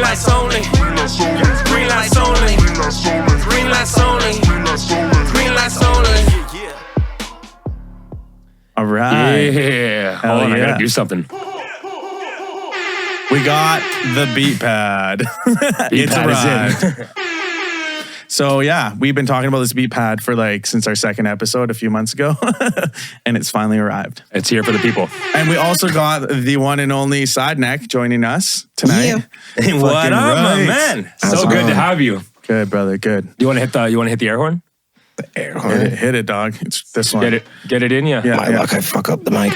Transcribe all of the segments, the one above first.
lights only. Green lights only. Green lights only. Green lights only. All right. Yeah. Hold on, I gotta do something. We got the beat pad. Beat pad is in. So yeah, we've been talking about this beat pad for since our second episode a few months ago, and it's finally arrived. It's here for the people. And we also got the one and only Sideneck joining us tonight. Yeah. What up, my man? So good to have you. Good, brother. Good. You want to hit the air horn? The air horn. Hit it, dog. It's this one. Get it in you. Yeah, My luck, I fuck up the mic.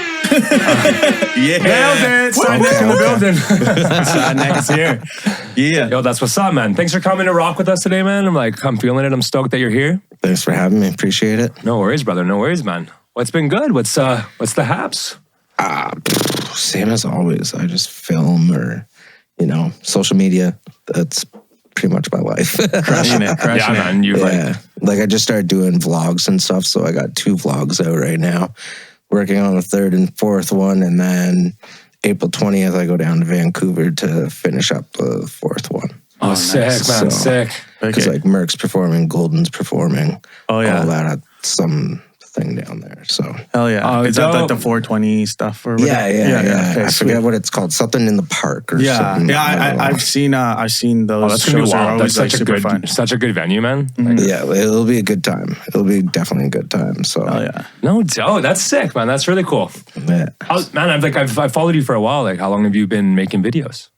Yeah. Nailed it. Sideneck in the building. Sideneck is here. Yeah. Yo, that's what's up, man. Thanks for coming to rock with us today, man. I'm feeling it. I'm stoked that you're here. Thanks for having me. Appreciate it. No worries, brother. No worries, man. What's been good? What's the haps? Same as always. I just film or, social media. That's pretty much my life. Crushing it. Man. Like I just started doing vlogs and stuff. So I got 2 vlogs out right now. Working on a 3rd and 4th one. And then April 20th, I go down to Vancouver to finish up the 4th one. Oh, sick, nice. man. Sick. Because Merck's performing, Golden's performing. Oh, yeah. All that at some thing down there. So hell yeah. Is that the 420 stuff or whatever? Yeah. Okay, I forget what it's called. Something in the park or something. Yeah, I've seen those that's gonna shows. be wild. Are always That's such a good venue, man. Yeah, it'll be a good time. It'll be definitely a good time. So hell yeah. No doubt. That's sick, man. That's really cool. Yeah. Man, I've followed you for a while. How long have you been making videos?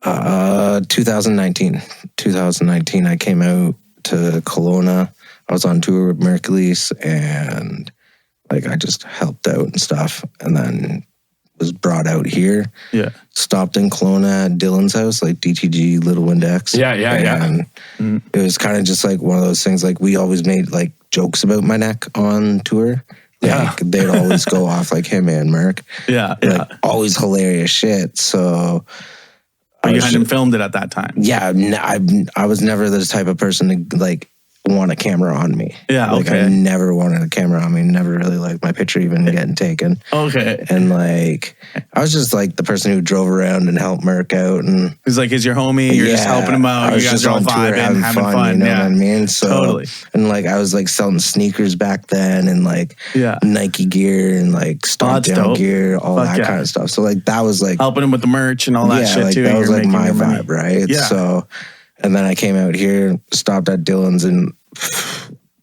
2019. 2019, I came out to Kelowna. I was on tour with Mercules and I just helped out and stuff, and then was brought out here. Yeah. Stopped in Kelowna at Dylan's house, DTG Little Windex. Yeah. It was kind of just one of those things. We always made jokes about my neck on tour. They'd always go off hey man, Merc. Yeah. Always hilarious shit. So. But you hadn't filmed it at that time. Yeah, I was never the type of person to want a camera on me. Yeah, okay. I never wanted a camera on me. Never really liked my picture even getting taken. Okay. And I was just the person who drove around and helped Merc out. And he's he's your homie. You're just helping him out. You guys are all vibing, having fun. You know what I mean? So, totally. And I was selling sneakers back then and Nike gear and Stomp Down gear, all that kind of stuff. So that was helping him with the merch and all that shit too. That was my vibe, right? Yeah. So, and then I came out here, stopped at Dylan's, and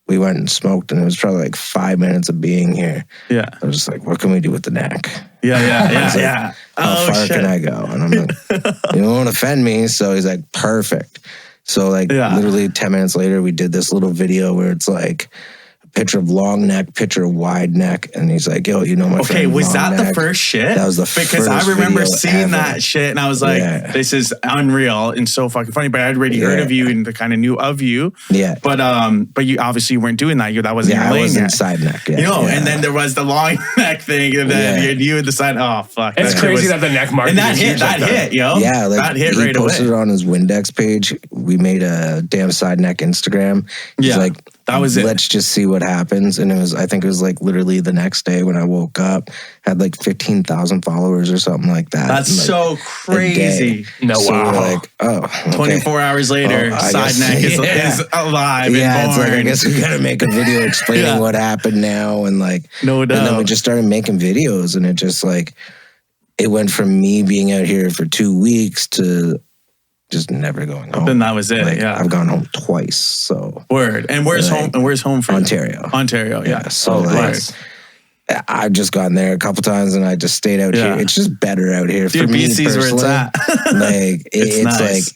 we went and smoked, and it was probably 5 minutes of being here. Yeah. I was just what can we do with the neck? Yeah. How far can I go? And I'm you don't want to offend me. So he's perfect. So literally 10 minutes later, we did this little video where it's picture of long neck, picture of wide neck, and he's yo, my friend. Okay, was that neck. the first shit? That was the first because I remember video seeing ever. that shit, and I was this is unreal and so fucking funny. But I'd already heard of you and kind of knew of you. Yeah. But you obviously weren't doing that. That wasn't your lane. I wasn't yet. side neck. Yeah. And then there was the long neck thing, and then you and the side. Oh fuck! It's crazy that the neck market. And that hit, yo. Yeah, that hit he right away. He posted it on his Windex page. We made a damn side neck Instagram. He's that was it. Let's just see what happens. And I think it was literally the next day when I woke up, had 15,000 followers or something like that. That's so crazy. No, so wow. We're okay. 24 hours later, Sideneck is alive yeah, and born. It's I guess we got to make a video explaining what happened now. And no doubt. And then we just started making videos, and it just it went from me being out here for 2 weeks to just never going home. Then that was it. I've gone home twice. So word. And where's home? And where's home for Ontario? You? Ontario. Yeah. So I've just gotten there a couple times, and I just stayed out here. It's just better out here for me BC's personally. where it's at. It's nice.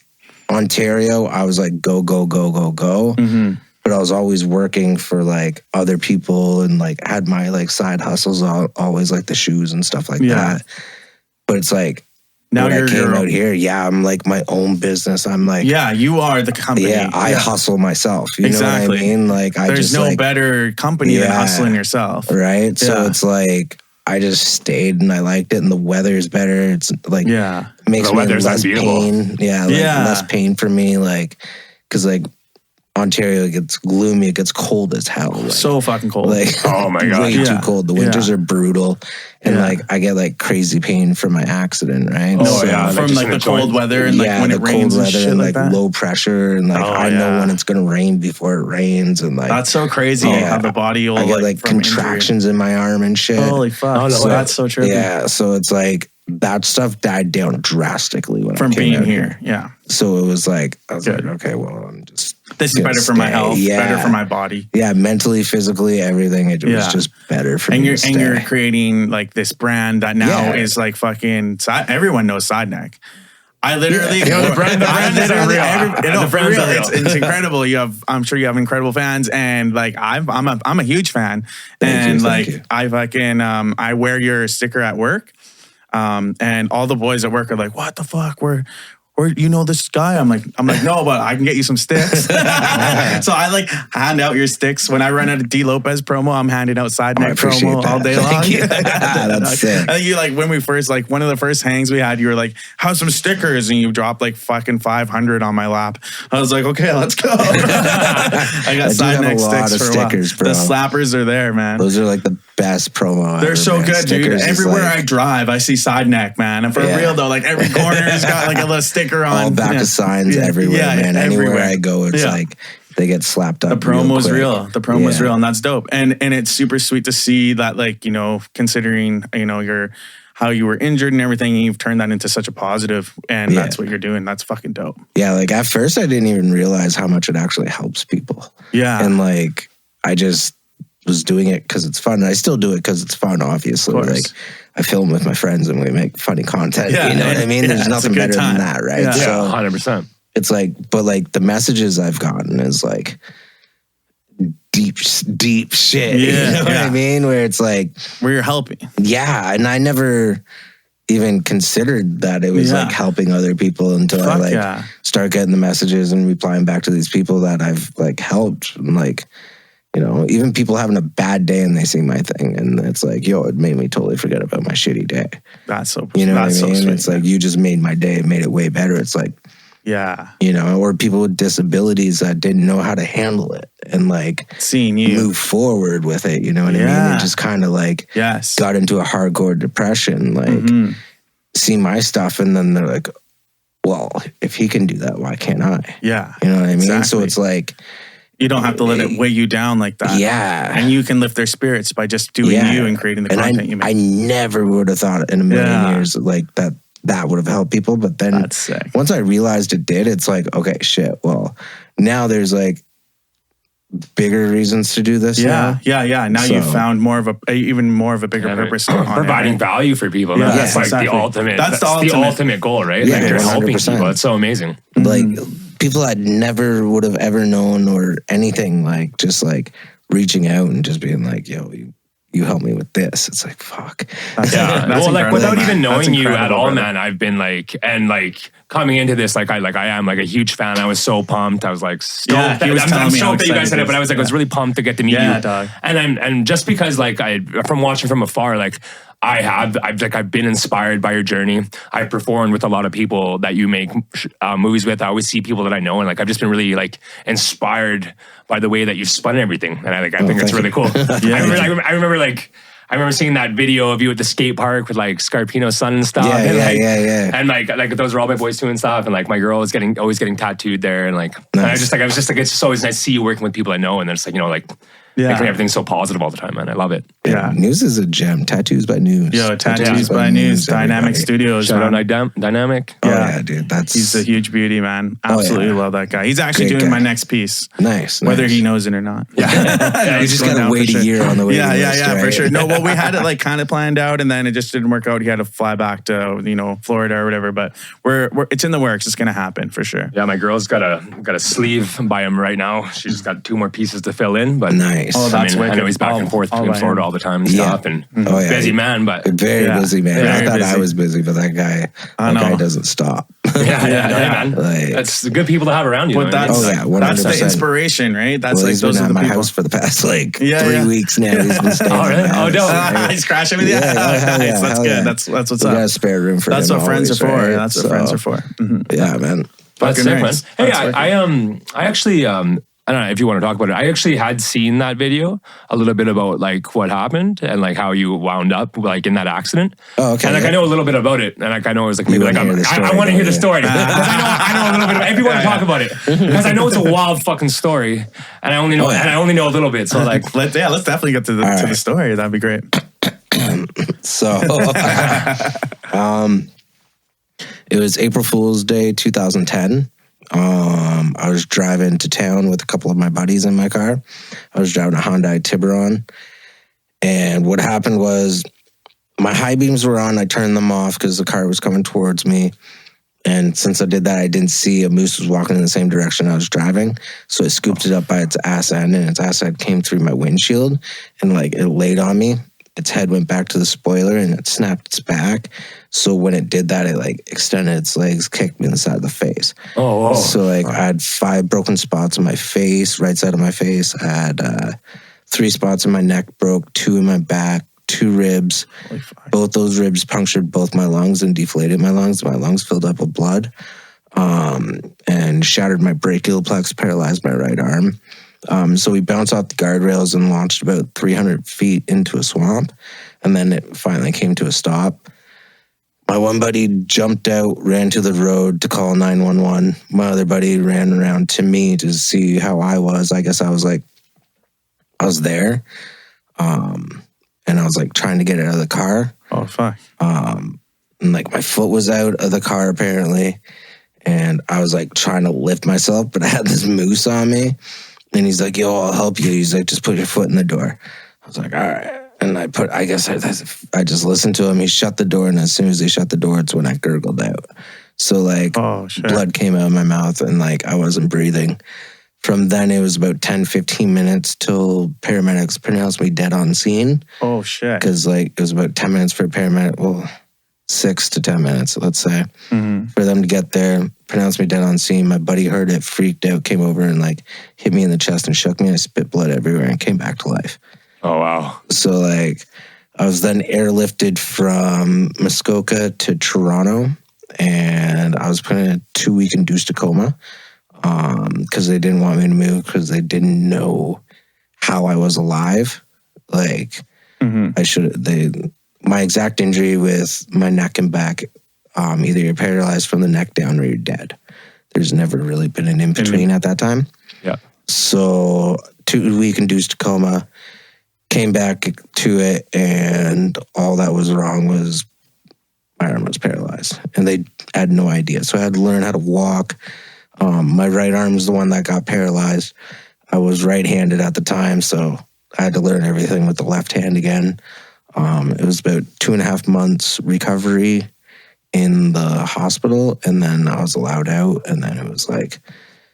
Ontario. I was go. Mm-hmm. But I was always working for other people, and had my side hustles, always the shoes and stuff that. But it's now when I came out here, I'm my own business. I'm you are the company. Yeah, I hustle myself. You know what I mean? There's no better company than hustling yourself. Right? So it's I just stayed and I liked it, and the weather is better. It's makes me less pain. Yeah, less pain for me. Because because Ontario gets gloomy. It gets cold as hell. Like, so fucking cold. Like, oh my God. way too cold. The winters are brutal. And Yeah. like, I get like crazy pain from my accident, right? Oh, So, yeah. From just like in the the joint. cold weather and like when the it rains cold and weather shit and like that. low pressure. And like, Oh, I know when it's going to rain before it rains. And like, That's so crazy how the body will I get like from contractions in my arm and shit. injury. Holy fuck. Oh, no so way. that's so true. Yeah. So it's like, that stuff died down drastically when From I came being out here. Yeah. So it was like, I was Good. like, okay, well, I'm just. This is gonna better for my stay. health, Yeah. better for my body. Yeah, mentally, physically, everything. It was just better for me. And you're creating like this brand that now is like fucking. Everyone knows Sideneck. I literally, the brand is unreal. The brand's unreal. It's incredible. I'm sure you have incredible fans, and like I'm a huge fan. Thank and you. I fucking I wear your sticker at work, and all the boys at work are like, "What the fuck? We're you know this guy?" I'm like, no, but I can get you some sticks. So I like hand out your sticks when I run out of D Lopez promo. I'm handing out Sideneck promo all day long. Thank you. That's sick. I think you like when we first like one of the first hangs we had, you were like, "Have some stickers," and you dropped like fucking 500 on my lap. I was like, "Okay, let's go." I got Sideneck sticks for stickers, a while. bro. The slappers are there, man. Those are like the best promo. They're ever, so man. good, dude. Stickers is Everywhere like, I drive, I see Sideneck, man. And for real though, like every corner's got like a little sticker on. all back of signs everywhere, man. Anywhere everywhere. I go, it's like they get slapped up. The promo's real real. The promo's real, and that's dope. And it's super sweet to see that, like, you know, considering, you know, how you were injured and everything, and you've turned that into such a positive, and that's what you're doing. That's fucking dope. Yeah, like at first I didn't even realize how much it actually helps people. Yeah. And like I just was doing it because it's fun. And I still do it because it's fun, obviously. Like I film with my friends and we make funny content. Yeah, you know what I mean? There's nothing better time. than that, right? Yeah. Yeah, So 100%. it's like, but like the messages I've gotten is like deep shit. Yeah, You know what I mean? Where it's like, where you're helping. yeah. And I never even considered that it was like helping other people until I like start getting the messages and replying back to these people that I've like helped. And like, you know, even people having a bad day and they see my thing and it's like, yo, it made me totally forget about my shitty day. That's so, you know what I mean? So sweet, it's like, you just made my day, made it way better. It's like, you know, or people with disabilities that didn't know how to handle it and like seeing you move forward with it. You know what I mean? And just kind of like got into a hardcore depression, like see my stuff. And then they're like, well, if he can do that, why can't I? Yeah. You know what I mean? Exactly. So it's like, you don't have to let it weigh you down like that. Yeah. And you can lift their spirits by just doing you and creating the content you make. I never would have thought in a million years like that would have helped people. But then that's sick. Once I realized it did, it's like, okay, shit. Well, now there's like bigger reasons to do this. Yeah. Now you've found even more of a bigger purpose on providing value for people. Yeah, That's like the ultimate. That's the ultimate goal, right? Yeah, like you're 100%. helping people. It's so amazing. Like people that never would have ever known or anything, like just like reaching out and just being like, yo, you help me with this. It's like, fuck. Yeah. Well, like without even knowing you at all, brother. man, I've been like, and like coming into this, I am like a huge fan. I was so pumped. I was like stoked. he was I'm telling me how stoked that you guys excited said he it, but I was like, I was really pumped to get to meet you. Dog. And just because like from watching from afar, like I've been inspired by your journey. I've performed with a lot of people that you make movies with. I always see people that I know, and like I've just been really like inspired by the way that you've spun everything. And I think it's really cool. I remember seeing that video of you at the skate park with like Scarpino's son and stuff. And like those were all my boys too and stuff. And like my girl was always getting tattooed there. And like, and I was just like, it's just always nice to see you working with people I know. And then it's like, you know, like, making everything so positive all the time, man. I love it. Yeah. News is a gem. Tattoos by News. Yo, Tattoos by News. Dynamic Studios. Shout out Dynamic. Yeah, dude. He's a huge beauty, man. Absolutely love that guy. He's actually doing my next piece. Nice. Whether he knows it or not. Yeah. You just gotta wait a year on the way. Yeah, for sure. No, well, we had it like kind of planned out, and then it just didn't work out. He had to fly back to Florida or whatever. But it's in the works. It's gonna happen for sure. Yeah, my girl's got a sleeve by him right now. She's got 2 more pieces to fill in. But nice. Oh, that's I know he's back and forth between Florida all the time and stuff. And busy man, but very busy man. I thought I was busy, but that guy doesn't stop. Man. That's good people to have around you. But that's the inspiration, right? That's he's those been are at the my people. house for the past 3 weeks now. He's been staying. Oh, really? Oh, no. He's crashing with you. Nice. That's good. That's what's up. We got a spare room for him. That's what friends are for. Right? That's what friends are for. Yeah, man. That's sick, man. Hey, I actually I don't know if you want to talk about it. I actually had seen that video, a little bit about like what happened and like how you wound up like in that accident. Oh, okay. And like I know a little bit about it, and like I know it was like maybe like I want to hear the story because I know a little bit. If you want to talk about it, because I know it's a wild fucking story, and I only know a little bit. So like, let's definitely get to the story. That'd be great. So, it was April Fool's Day, 2010. I was driving to town with a couple of my buddies in my car. I was driving a Hyundai Tiburon. And what happened was my high beams were on. I turned them off because the car was coming towards me. And since I did that, I didn't see a moose was walking in the same direction I was driving. So I scooped it up by its ass end, and its ass end came through my windshield, and like it laid on me. Its head went back to the spoiler and it snapped its back. So when it did that, it like extended its legs, kicked me in the side of the face. Oh, whoa. So like I had 5 broken spots on my face, right side of my face. I had 3 spots in my neck broke, 2 in my back, 2 ribs. Both those ribs punctured both my lungs and deflated my lungs. My lungs filled up with blood, and shattered my brachial plex, paralyzed my right arm. So we bounced off the guardrails and launched about 300 feet into a swamp. And then it finally came to a stop. My one buddy jumped out, ran to the road to call 911. My other buddy ran around to me to see how I was. I guess I was there. And I was like trying to get out of the car. Oh, fuck. And like my foot was out of the car apparently. And I was like trying to lift myself, but I had this moose on me. And he's like, yo, I'll help you. He's like, just put your foot in the door. I was like, all right. And I just listened to him. He shut the door. And as soon as he shut the door, it's when I gurgled out. So like blood came out of my mouth and like I wasn't breathing. From then it was about 10, 15 minutes till paramedics pronounced me dead on scene. Oh, shit. Because like it was about 10 minutes for a paramedic. Well, 6 to 10 minutes, let's say, for them to get there, pronounce me dead on scene. My buddy heard it, freaked out, came over and like hit me in the chest and shook me. I spit blood everywhere and came back to life. Oh, wow. So like I was then airlifted from Muskoka to Toronto, and I was put in a 2-week induced coma because they didn't want me to move because they didn't know how I was alive. Like my exact injury with my neck and back, either you're paralyzed from the neck down or you're dead. There's never really been an in-between at that time. Yeah. So 2-week induced coma, came back to it, and all that was wrong was my arm was paralyzed. And they had no idea. So I had to learn how to walk. My right arm is the one that got paralyzed. I was right-handed at the time, so I had to learn everything with the left hand again. It was about 2.5 months recovery in the hospital, and then I was allowed out, and then it was like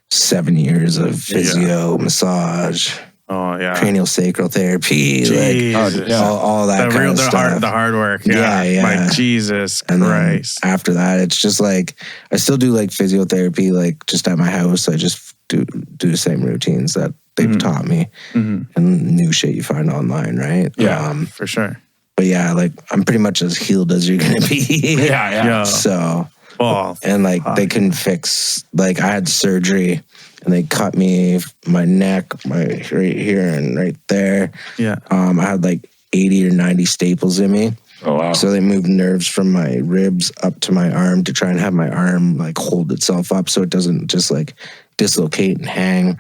7 years of physio, massage, cranial sacral therapy, like all that kind of stuff. The hard work. Yeah. Like, Jesus and Christ. After that, it's just like, I still do like physiotherapy, like just at my house. I just do the same routines that they've taught me and new shit you find online, right? Yeah, for sure. But yeah, like I'm pretty much as healed as you're gonna be. Yeah. So, and like they couldn't fix. Like I had surgery, and they cut me my neck, right here and right there. Yeah. I had like 80 or 90 staples in me. Oh wow. So they moved nerves from my ribs up to my arm to try and have my arm like hold itself up so it doesn't just like dislocate and hang.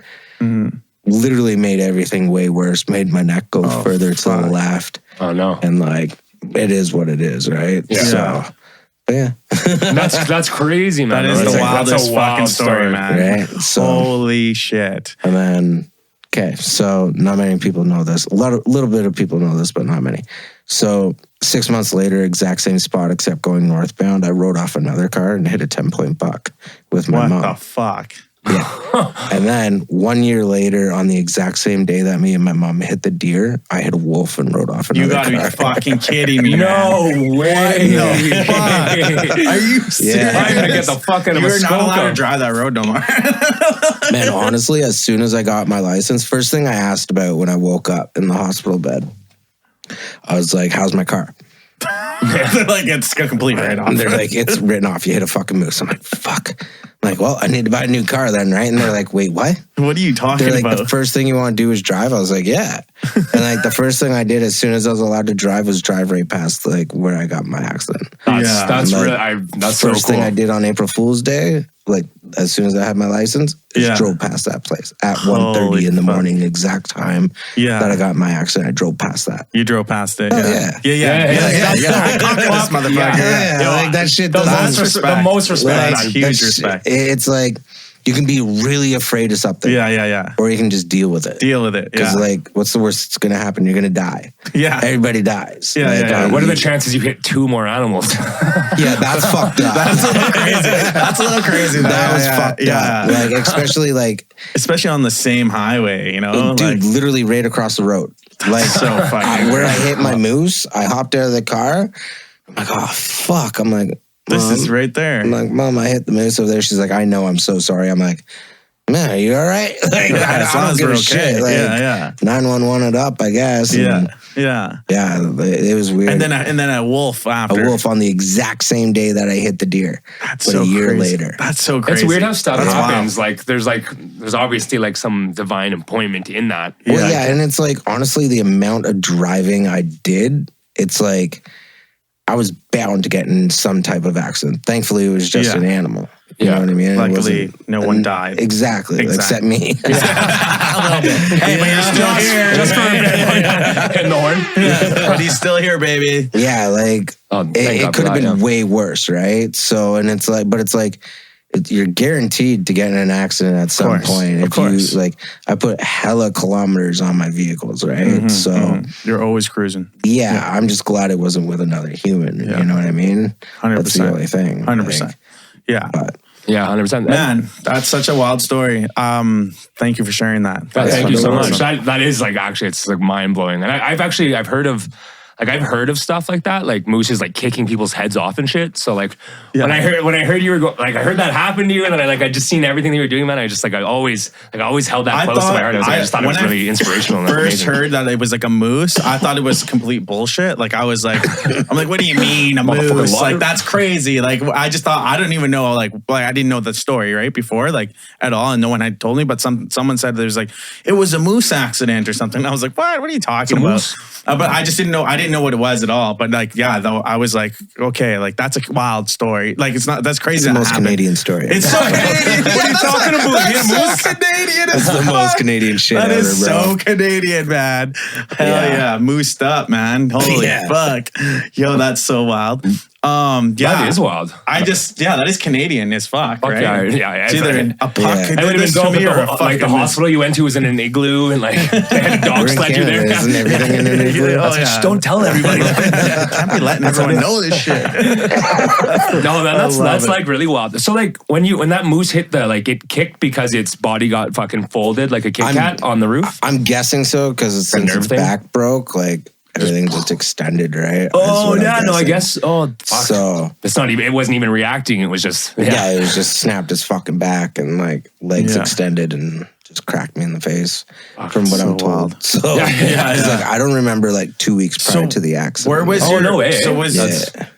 Literally made everything way worse. Made my neck go further to the left. Oh no. And like it is what it is, right? Yeah. So, but yeah. that's crazy, man. That is That's the like, wildest that's a wild fucking story, man. Right? So, holy shit. And then, okay, so not many people know this. A little bit of people know this, but not many. So 6 months later, exact same spot except going northbound, I rode off another car and hit a 10-point buck with my mom. What the fuck? Yeah. And then 1 year later, on the exact same day that me and my mom hit the deer, I hit a wolf and rode off another car. You gotta be fucking kidding me, man. No way. The fuck? Are you serious? Yeah. I'm gonna get the fuck out of You're not allowed to Muskoka. drive that road no more. Man, honestly, as soon as I got my license, first thing I asked about when I woke up in the hospital bed, I was like, how's my car? They're like, it's a complete write-off. They're like, it's written off. You hit a fucking moose. I'm like, fuck. I'm like, well, I need to buy a new car then, right? And they're like, wait, what? What are you talking They're like, about? the first thing you want to do is drive? I was like, yeah. And like the first thing I did as soon as I was allowed to drive was drive right past like where I got in my accident. That's Like, really, that's so first cool. thing I did on April Fool's Day, like as soon as I had my license, just drove past that place at 1:30 in the morning, exact time that I got in my accident. I drove past that. You drove past it. Oh, I conquered this motherfucker. Yeah, like that shit The doesn't. the most respect. That's huge respect. It's like you can be really afraid of something. Yeah. Or you can just deal with it. Deal with it. Because like, what's the worst that's going to happen? You're going to die. Yeah. Everybody dies. Yeah. What are the chances you hit 2 more animals? Yeah, that's fucked up. That's a little crazy. That's a little crazy. That was fucked up. Like, especially on the same highway, you know? dude, literally right across the road. Like, so fucking where I hit my moose, I hopped out of the car. I'm like, oh, fuck. I'm like, this Mom. is right there. I'm like, Mom, I hit the moose over there. She's like, I know, I'm so sorry. I'm like, man, are you all right? Like, as long I don't as give we're a okay. shit. Like, Yeah. 911 it up, I guess. And Yeah. it was weird. And then a wolf after. A wolf on the exact same day that I hit the deer. That's but so a year crazy. later. That's so crazy. It's weird how stuff That's happens. wild. There's obviously like some divine appointment in that. Well, yeah, and it's like, honestly, the amount of driving I did, it's like I was bound to get in some type of accident. Thankfully, it was just an animal. You know what I mean? Luckily, no one died. Exactly. Except me. A little bit. Hey, but you're still here. Just for a minute. Hitting the horn. But he's still here, baby. Yeah, like it could have been way worse, right? So, and it's like, but it's like, you're guaranteed to get in an accident at some point. Of course. You, like, I put hella kilometers on my vehicles, right? So you're always cruising. Yeah, I'm just glad it wasn't with another human. You know what I mean? 100%. That's the only thing. 100%. Like, Yeah. Yeah, 100%. Man, that's such a wild story. Thank you for sharing that. Thank you so much. Awesome. That is like, actually, it's like mind blowing. And I've heard of stuff like that, like mooses like kicking people's heads off and shit. So like when I heard you were I heard that happen to you, and then I just seen everything that you were doing, man. I always held that close to my heart. I just thought it was really inspirational. And First amazing. heard that it was like a moose, I thought it was complete bullshit. Like I was like, I'm like, what do you mean a moose? Like that's crazy. Like I just thought, I don't even know, like I didn't know the story right before, like at all, and no one had told me. But someone said there's like it was a moose accident or something. And I was like, what? What are you talking about? But I just didn't know. I didn't know what it was at all. But like, yeah, though I was like, okay, like that's a wild story. Like it's not. That's crazy. it's the most Canadian story. It's so Canadian. What are you talking about? That's so Canadian. That's the most Canadian shit That ever, is bro. so Canadian, man. Hell yeah, moosed up, man. Holy fuck, yo, that's so wild. That is wild. That is Canadian as fuck, right? Yeah. It's either a puck. I would have been going with the hospital you went to was in an igloo, and like they had a dog sled you there. Isn't everything in an igloo? Just don't tell everybody. Can't be letting everyone know this shit. No, that's like really wild. So like when that moose hit it kicked because its body got fucking folded like a Kit Kat on the roof. I'm guessing so because since its back broke, like everything just extended, right? Oh yeah, no, I guess. Oh, fuck. So it's not even. It wasn't even reacting. It was just it was just snapped his fucking back and like legs extended and just cracked me in the face. From what I'm told. Wild. So it's like I don't remember like 2 weeks prior to the accident. Where was no way? So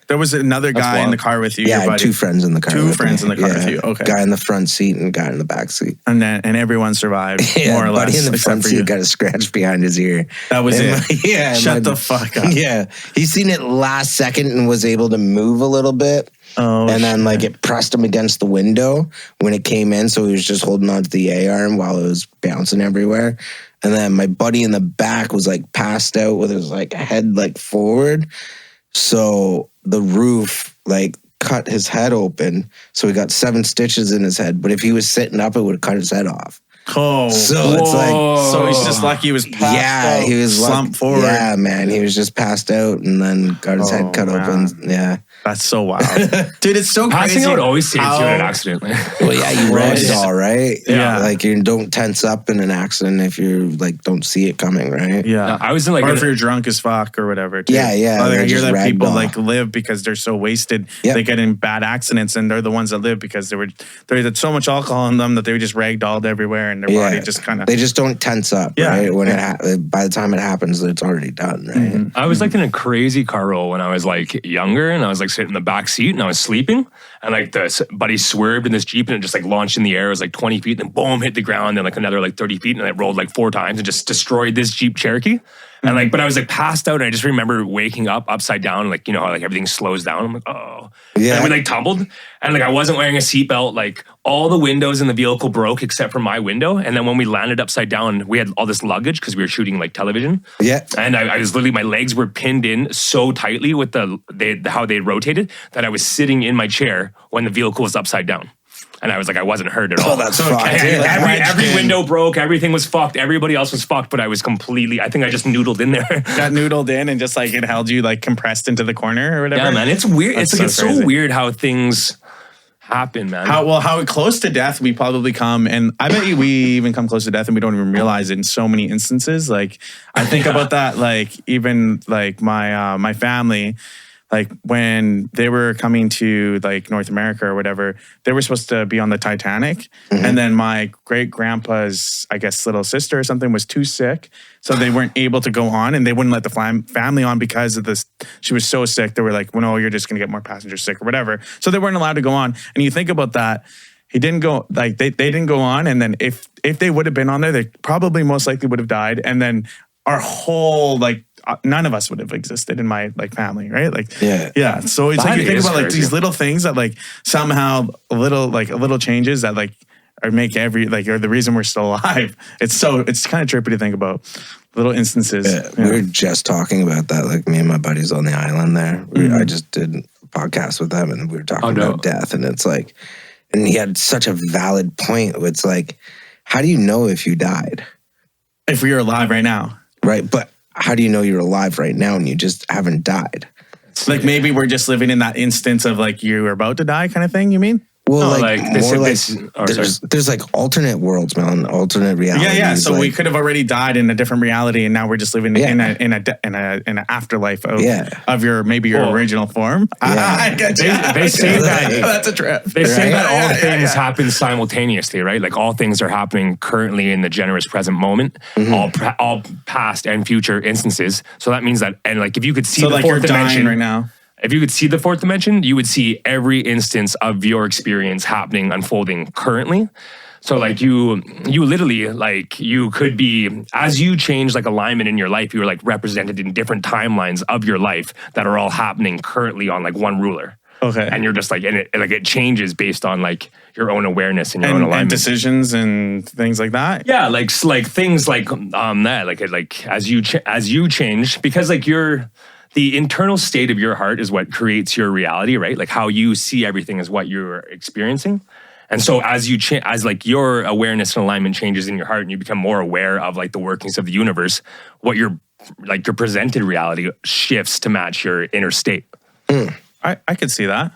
there was another guy in the car with you. Yeah, I had 2 friends in the car. Two friends in the car with you. Okay, guy in the front seat and guy in the back seat. And everyone survived more or less. Buddy in the front seat got a scratch behind his ear. That was it. Shut the fuck up. Yeah, he seen it last second and was able to move a little bit. Oh, and then like it pressed him against the window when it came in, so he was just holding on to the A-arm while it was bouncing everywhere. And then my buddy in the back was like passed out with his like head like forward. So the roof like cut his head open. So he got 7 stitches in his head. But if he was sitting up, it would have cut his head off. Oh, so it's like, so he's just lucky he was passed out, he was slumped forward. Yeah, man, he was just passed out and then got his head cut open. Yeah. That's so wild. Dude, it's so crazy. Passing out always saves you in an accident. Well, yeah, you ragdoll, right? Yeah. Like you don't tense up in an accident if you like don't see it coming, right? Yeah. I was in like or if you're drunk as fuck or whatever. Too. Yeah. I hear just that people ragdoll. like live because they're so wasted. Yep. They get in bad accidents and they're the ones that live because they had so much alcohol in them that they were just ragdolled everywhere and their body just kind of... They just don't tense up, right? When by the time it happens, it's already done, right? I was like in a crazy car roll when I was like younger, and I was like sitting in the back seat and I was sleeping, and like the buddy swerved in this Jeep and it just like launched in the air. It was like 20 feet, and then boom, hit the ground, and like another like 30 feet, and it rolled like 4 times and just destroyed this Jeep Cherokee. And like, but I was like passed out, and I just remember waking up upside down, like, you know, how like everything slows down. I'm like, oh. Yeah. And we like tumbled, and like I wasn't wearing a seatbelt. Like all the windows in the vehicle broke except for my window. And then when we landed upside down, we had all this luggage because we were shooting like television. Yeah. And I was literally, my legs were pinned in so tightly with how they rotated that I was sitting in my chair when the vehicle was upside down. And I was like, I wasn't hurt at all. Oh, that's fucked. Every window broke. Everything was fucked. Everybody else was fucked, but I was completely, I think I just noodled in there. Got noodled in and just like it held you like compressed into the corner or whatever. Yeah, man. It's weird. It's so weird how things happen, man. How close to death we probably come. And I bet you we even come close to death and we don't even realize it in so many instances. Like I think about that, like even like my family, like when they were coming to like North America or whatever, they were supposed to be on the Titanic. And then my great grandpa's, I guess, little sister or something was too sick. So they weren't able to go on, and they wouldn't let the family on because of this. She was so sick. They were like, well, no, you're just going to get more passengers sick or whatever. So they weren't allowed to go on. And you think about that, he didn't go, like they didn't go on. And then if they would have been on there, they probably most likely would have died. And then our whole, like, none of us would have existed in my like family, right? Like, yeah. So it's like you think about like these little things that like somehow a little changes that like or make are the reason we're still alive. It's kind of trippy to think about little instances. Yeah. We were just talking about that. Like me and my buddies on the island there. I just did a podcast with them, and we were talking about death, and it's like, and he had such a valid point. It's like, how do you know if you died? If we were alive right now, right? But how do you know you're alive right now and you just haven't died? Like maybe we're just living in that instance of like you were about to die kind of thing, you mean? Well, there's like alternate worlds, man, alternate realities. Yeah. So we could have already died in a different reality, and now we're just living in an afterlife of your original form. I get you. They say that that's a trip. They say that all things happen simultaneously, right? Like all things are happening currently in the generous present moment, all past and future instances. So that means that, and like if you could see the fourth dimension right now. If you could see the fourth dimension, you would see every instance of your experience happening, unfolding currently. So like you literally, like you could be, as you change like alignment in your life, you're like represented in different timelines of your life that are all happening currently on like one ruler. Okay. And you're just like, and it changes based on like your own awareness and your own alignment. And decisions and things like that. Yeah. Like things like that, like as you change, because like the internal state of your heart is what creates your reality, right? Like how you see everything is what you're experiencing. And so as like your awareness and alignment changes in your heart and you become more aware of like the workings of the universe, what your presented reality shifts to match your inner state. I could see that.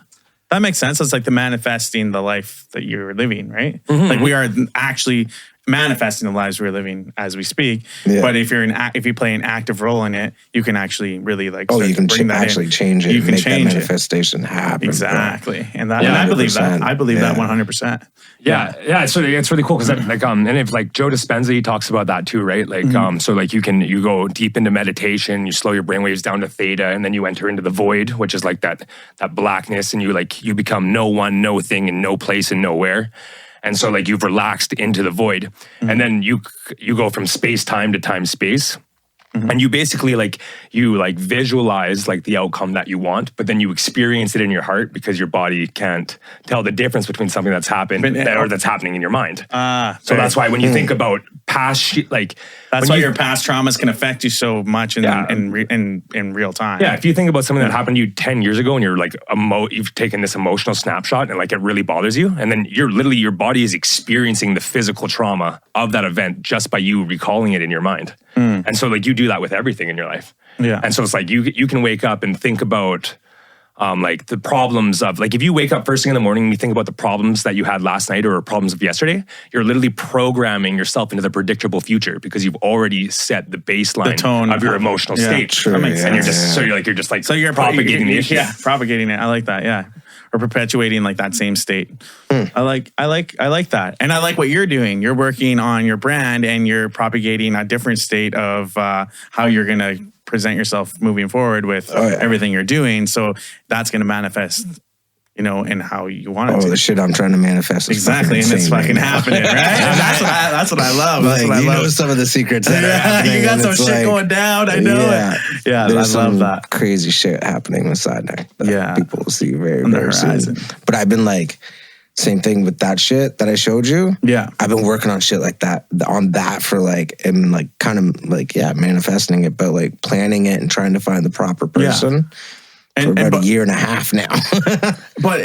That makes sense. It's like the manifesting the life that you're living, right? Like we are actually manifesting the lives we're living as we speak. Yeah. But if you play an active role in it, you can actually really like you can actually change it. You can make that manifestation happen. Exactly. Bro. And I believe that. I believe that 100%. Yeah. So it's really cool because and if like Joe Dispenza, he talks about that too, right? Like so like you go deep into meditation, you slow your brainwaves down to theta, and then you enter into the void, which is like that blackness, and you become no one, no thing, and no place and nowhere. And so like you've relaxed into the void, and then you go from space time to time space. And you basically you visualize like the outcome that you want, but then you experience it in your heart because your body can't tell the difference between something that's happened or that's happening in your mind. So that's why when you think about past that's why your past traumas can affect you so much in real time. Yeah, if you think about something that happened to you 10 years ago and you're like you've taken this emotional snapshot and like it really bothers you, and then your body is experiencing the physical trauma of that event just by you recalling it in your mind. And so like you do that with everything in your life. Yeah. And so it's like you can wake up and think about like the problems of like if you wake up first thing in the morning and you think about the problems that you had last night or problems of yesterday, you're literally programming yourself into the predictable future because you've already set the baseline of your emotional state. True. And you're just propagating the issue. Yeah, propagating it. I like that. Yeah. or perpetuating like that same state. I like that. And I like what you're doing. You're working on your brand and you're propagating a different state of how you're going to present yourself moving forward with everything you're doing. So that's going to manifest, you know, in how you want it to. The shit I'm trying to manifest is exactly, and it's fucking happening, right? And that's what I love. That's what I love. Know some of the secrets that are happening. You got some shit going down. I know it. Yeah, there's I love that. Crazy shit happening with Sideneck. That people will see very, On the very horizon. soon. But I've been like, same thing with that shit that I showed you. Yeah. I've been working on shit like that, on that for like, and like kind of like, manifesting it, but like planning it and trying to find the proper person. For about a year and a half now. But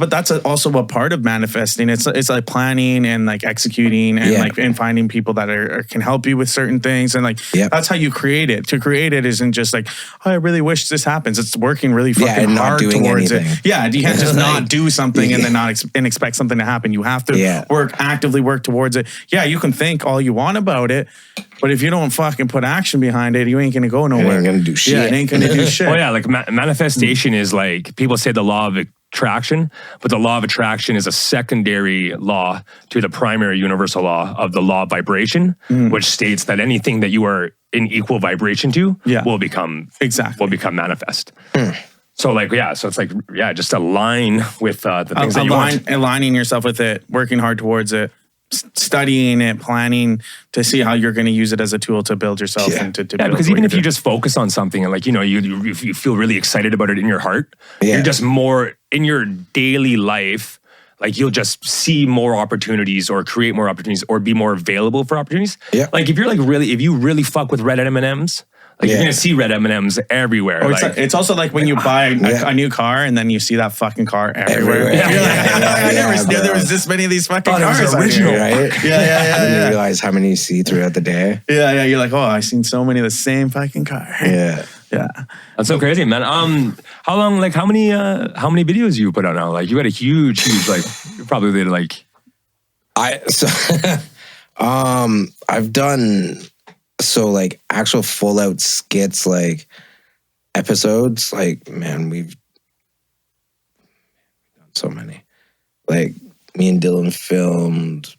that's also a part of manifesting. It's like planning and like executing and like and finding people that can help you with certain things, and like that's how you create it. To create it isn't just like, oh, I really wish this happens. It's working really fucking hard towards it. Yeah, you can't just not do something and then not expect something to happen. You have to actively work towards it. Yeah, you can think all you want about it, but if you don't fucking put action behind it, you ain't gonna go nowhere. It ain't gonna do shit. Yeah, it ain't gonna do shit. Oh yeah, like manifestation is like, people say the law of attraction, but the law of attraction is a secondary law to the primary universal law of the law of vibration, which states that anything that you are in equal vibration to will become manifest. So like, so it's like, just align with the things that you want. Aligning yourself with it, working hard towards it, studying it, planning to see how you're going to use it as a tool to build yourself and to build. Because even if you just focus on something and like, you know, you feel really excited about it in your heart, you're just more in your daily life, like you'll just see more opportunities or create more opportunities or be more available for opportunities. Yeah. Like if you really fuck with red M&Ms, like you're gonna see red M&Ms everywhere. Or it's also like when you buy a new car and then you see that fucking car everywhere. I never knew there was this many of these fucking cars. Original, right? Yeah. You realize how many you see throughout the day. Yeah. You're like, oh, I've seen so many of the same fucking car. Yeah. That's so crazy, man. How long? Like, how many videos you put out now? Like, you had a huge, like, you probably did like. I've done. So like actual full out skits, like episodes, like, man, we've done so many. Like me and Dylan filmed.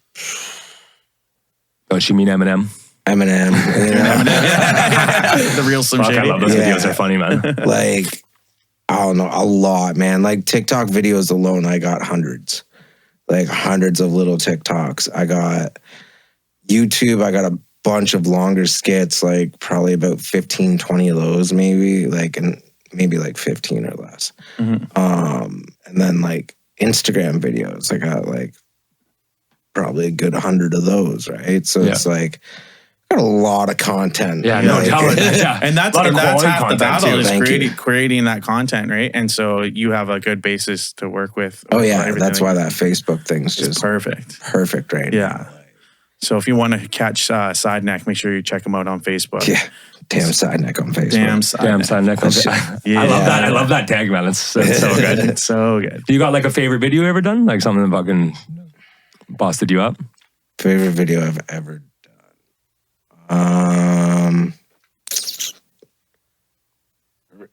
Don't you mean Eminem? Eminem. The real Slim Shady. I love those videos. They're funny, man. Like, I don't know, a lot, man. Like TikTok videos alone, I got hundreds. Like hundreds of little TikToks. I got YouTube, I got a bunch of longer skits, like probably about 15, 20 of those maybe, like, and maybe like 15 or less. And then like Instagram videos, I got like probably a good 100 of those, right? So it's like, got a lot of content. Yeah, no doubt. And that's half the battle is creating that content, right? And so you have a good basis to work with. Oh yeah, that's why that Facebook thing's just perfect right now. So if you want to catch Sideneck, make sure you check him out on Facebook. Yeah. Damn Sideneck on Facebook. Damn Sideneck on Facebook. I love that. I love that tag, man. It's so good. It's so good. You got like a favorite video you ever done? Like something that fucking busted you up? Favorite video I've ever done?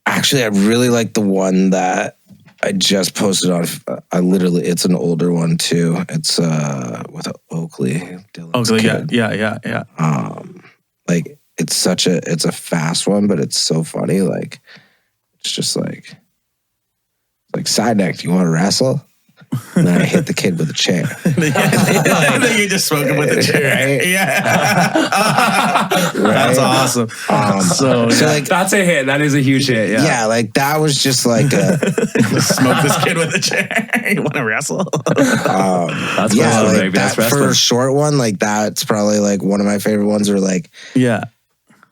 Actually, I really like the one that I just posted on. It's an older one too. It's with Oakley. Oakley, yeah. Like it's a fast one, but it's so funny. Like it's just like Sideneck. Do you want to wrestle? And then I hit the kid with a chair. And then you just smoke him with a chair. Right? Yeah. That's awesome. So like, that's a hit. That is a huge hit. Yeah, like that was just like smoke this kid with a chair. You want to wrestle? That's like that for a short one. Like that's probably like one of my favorite ones. Or like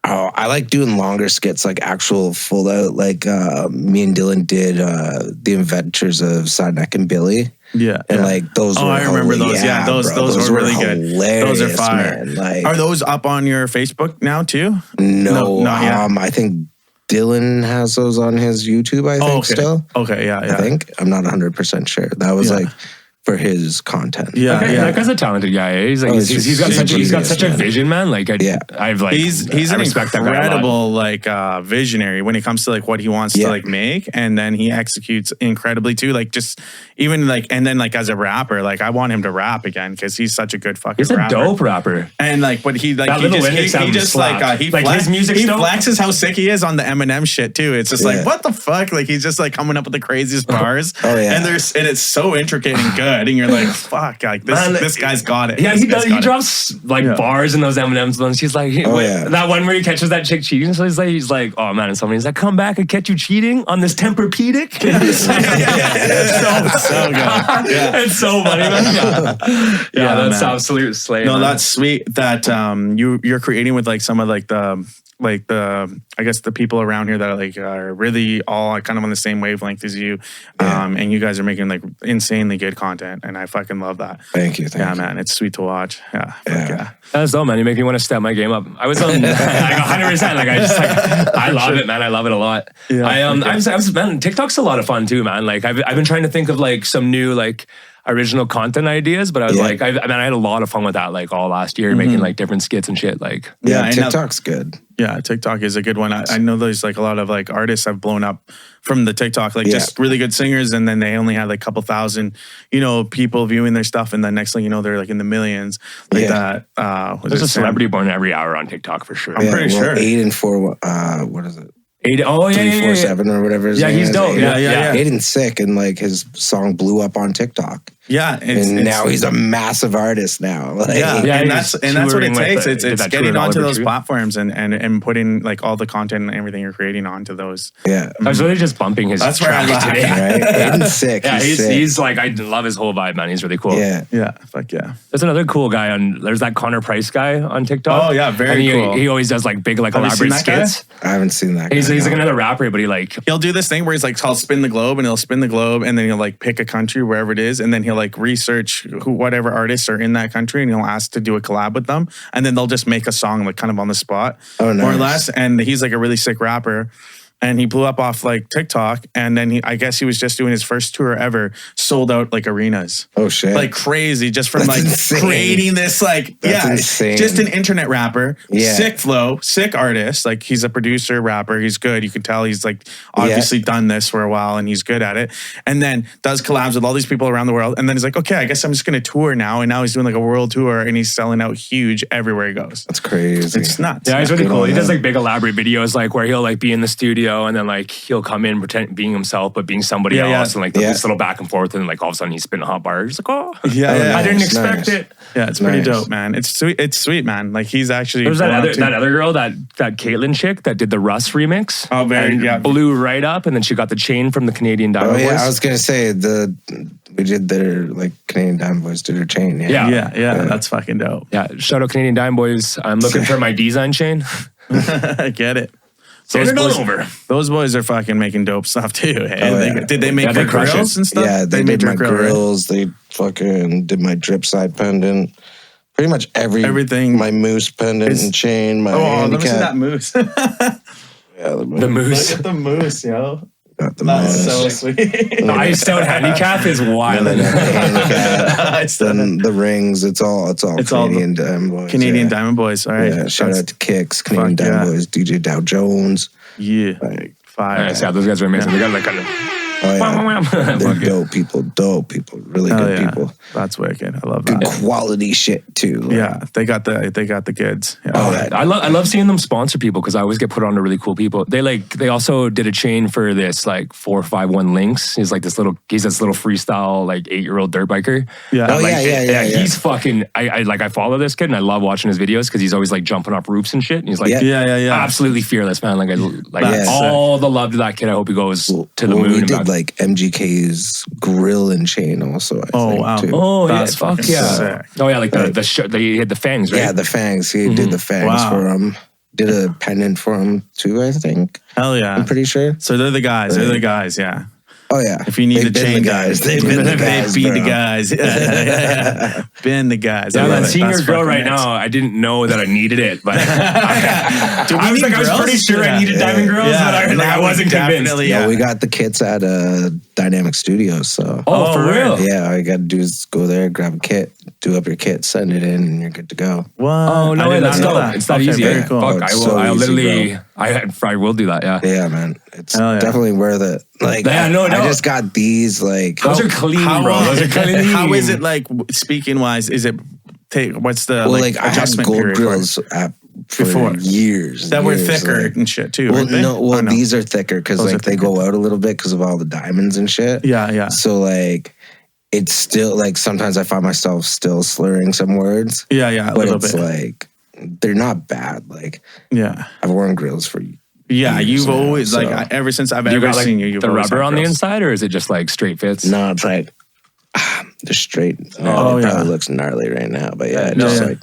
Oh, I like doing longer skits, like actual full out, like me and Dylan did The Adventures of Sideneck and Billy. Yeah. And like those were I remember those. Yeah, those were really good. Those are fire. Man. Like, are those up on your Facebook now too? No, not yet. I think Dylan has those on his YouTube, I think, still. Okay, yeah. I think. I'm not 100% sure. That was like for his content. Yeah, Okay, yeah. that guy's a talented guy. Eh? He's like, Oh, he's got such a vision, man. Like, I've like, he's I an respect that guy a lot. incredible like visionary when it comes to like what he wants to like make, and then he executes incredibly too. Like just even like, and then like as a rapper, like I want him to rap again because he's such a good fucking. He's a rapper. dope rapper. And like, but he like That he little just Linux album slapped. he Like, his music's he dope. flexes how sick he is on the Eminem shit too. It's just like what the fuck, like he's just like coming up with the craziest bars. And it's so intricate and good, and you're like fuck, like this guy's got it. Yeah, This he guy's does. He got it. drops like bars in those Eminem's ones. He's like, that one where he catches that chick cheating. So he's like, oh man, and somebody's like, come back and catch you cheating on this Tempur-Pedic. So good. It's so funny, man. Yeah, that's man. absolute slay. No, man. that's sweet that you're creating with like some of like the I guess the people around here that are really all kind of on the same wavelength as you, and you guys are making like insanely good content, and I fucking love that. Thank you. Man, it's sweet to watch. Yeah. That's dope, man. You make me want to step my game up. I was on like 100%. Like I love it, man. I love it a lot. Yeah, man, TikTok's a lot of fun too, man. Like I've been trying to think of like some new like original content ideas, but I was like, I had a lot of fun with that like all last year, making like different skits and shit. Like TikTok's good. Yeah, TikTok is a good one. I know there's like a lot of like artists have blown up from the TikTok, like just really good singers, and then they only had like a couple thousand, people viewing their stuff, and then next thing you know, they're like in the millions. Like that. There's a celebrity born every hour on TikTok for sure. I'm pretty sure. 8 and 4. What is it? 8. Oh yeah, 347 or whatever. His name he's is. dope. Yeah. 8 and Sick, and like his song blew up on TikTok. Yeah, and now he's a massive artist now. Like, and that's what it takes. It's getting onto those too. platforms and putting like all the content and everything you're creating onto those. I was really just bumping his. That's where I laugh. today. Right? He's sick. Yeah, he's sick. he's like, I love his whole vibe, man. He's really cool. Yeah, fuck yeah. There's another cool guy on. There's that Connor Price guy on TikTok. Oh yeah, very cool. He always does like big like Have you elaborate seen that guy? skits. I haven't seen that. He's like another rapper, but he'll do this thing where he's like, I'll spin the globe, and he'll spin the globe, and then he'll like pick a country wherever it is, and then he'll like research whatever artists are in that country, and he'll ask to do a collab with them, and then they'll just make a song like kind of on the spot, more or less. And he's like a really sick rapper. And he blew up off like TikTok, and then I guess he was just doing his first tour ever, sold out like arenas. Oh shit! Like crazy, just from That's like insane. creating this like insane. just an internet rapper, Yeah. sick flow, sick artist. Like he's a producer, rapper. He's good. You can tell he's like obviously done this for a while, and he's good at it. And then does collabs with all these people around the world, and then he's like, okay, I guess I'm just gonna tour now. And now he's doing like a world tour, and he's selling out huge everywhere he goes. That's crazy. It's nuts. Yeah, he's really Good cool. on He does him. like big elaborate videos, like where he'll like be in the studio and then like he'll come in pretend being himself but being somebody else, and like this little back and forth, and like all of a sudden he's spinning a hot bar. He's like, oh Yeah. I didn't Nice, expect nice. it. Yeah, it's pretty dope, man. It's sweet. It's sweet, man. Like he's actually. There was that other girl, that Caitlyn chick that did the Russ remix. Oh, and blew right up, and then she got the chain from the Canadian Diamond Oh yeah, Boys. I was gonna say we did their like Canadian Diamond Boys did their chain. Yeah, that's fucking dope. Yeah, shout out Canadian Diamond Boys. I'm looking for my design chain. I get it. Send it on over. Those boys are fucking making dope stuff too. Hey, Oh, yeah. Did they make they the crush grills it. and stuff? Yeah, they made did my your grill, right? grills. They fucking did my drip side pendant. Pretty much everything. My moose pendant and chain. My let me see handicap. that moose. Yeah, The moose. Look at the moose, yo. Got the That's moose. so sweet. The iced out handicap is wild. And then the handicap. It's done. Then the rings. It's all Canadian Diamond Boys. Canadian yeah. Diamond Boys. All right. Yeah, shout out to Kicks, Canadian Fuck Diamond yeah. Boys, DJ Dow Jones. Yeah. Like, Fire. Nice, yeah, those guys are amazing. They got like kind of. oh yeah, they're Fuck it. dope people, really Hell good yeah. people. That's wicked. I love Good that. quality shit too. Like, Yeah, they got the goods. Yeah. Oh, yeah. I love seeing them sponsor people because I always get put on to really cool people. They also did a chain for this like 451 Lynx. He's this little freestyle like 8-year-old dirt biker. Yeah. Oh, Like, yeah. He's fucking. I follow this kid and I love watching his videos because he's always like jumping off roofs and shit. And he's like, Yeah. absolutely fearless, man. Like That's all the love to that kid. I hope he goes to the Well, moon. we and did back. like MGK's grill and chain also. I Oh, think, wow. Too. Oh yeah, That's fuck fucking yeah. sick. Oh yeah, like they had the fangs, right? Yeah, the fangs. He did the fangs Wow. for him. Did a pendant for him too, I think. Hell yeah. I'm pretty sure. So they're the guys. They're the guys. Yeah. Oh yeah. If you need They've to been change the guys. guys, They've been the guys. They've been bro. the guys. Yeah. Been the guys. Yeah, I love man, it. seeing That's your grill fucking right nuts. now, I didn't know that I needed it, but Do we I was need like, I was grills? pretty sure I Yeah. needed diamond grills, Yeah, but I now we wasn't convinced. definitely- Yeah, Yeah. we got the kits at Dynamic Studios. So Oh, for word. real? yeah, all you got to do is go there, grab a kit, do up your kit, send it in, and you're good to go. What? Oh, no I way, did not that's know dope. that. It's that Okay, easy. Very Yeah. cool. Fuck, It's I will. so I easy, literally, I will do that. Yeah. Yeah, man, it's Hell yeah. definitely worth it. Like, Yeah, no. I just got these. Like, Those are clean, How, bro. Those are clean. how is it like speaking wise? Is it what's the well, like I had adjustment gold period for it? grills for Before. years that were years, thicker like- and shit too? Well, weren't they? no, Or well, these are thicker because Those are like they go out a little bit because of all the diamonds and shit. Yeah, yeah. So like, it's still like sometimes I find myself still slurring some words, Yeah, yeah, a but little it's bit. like they're not bad. Like Yeah. I've worn grills for Yeah, years you've now, always so- ever since I've You ever got like seen you, you've the always rubber had on the grills. inside, or is it just like straight fits? No, it's like they're straight. Oh, it yeah. probably looks gnarly right now, but yeah, Yeah, just yeah. like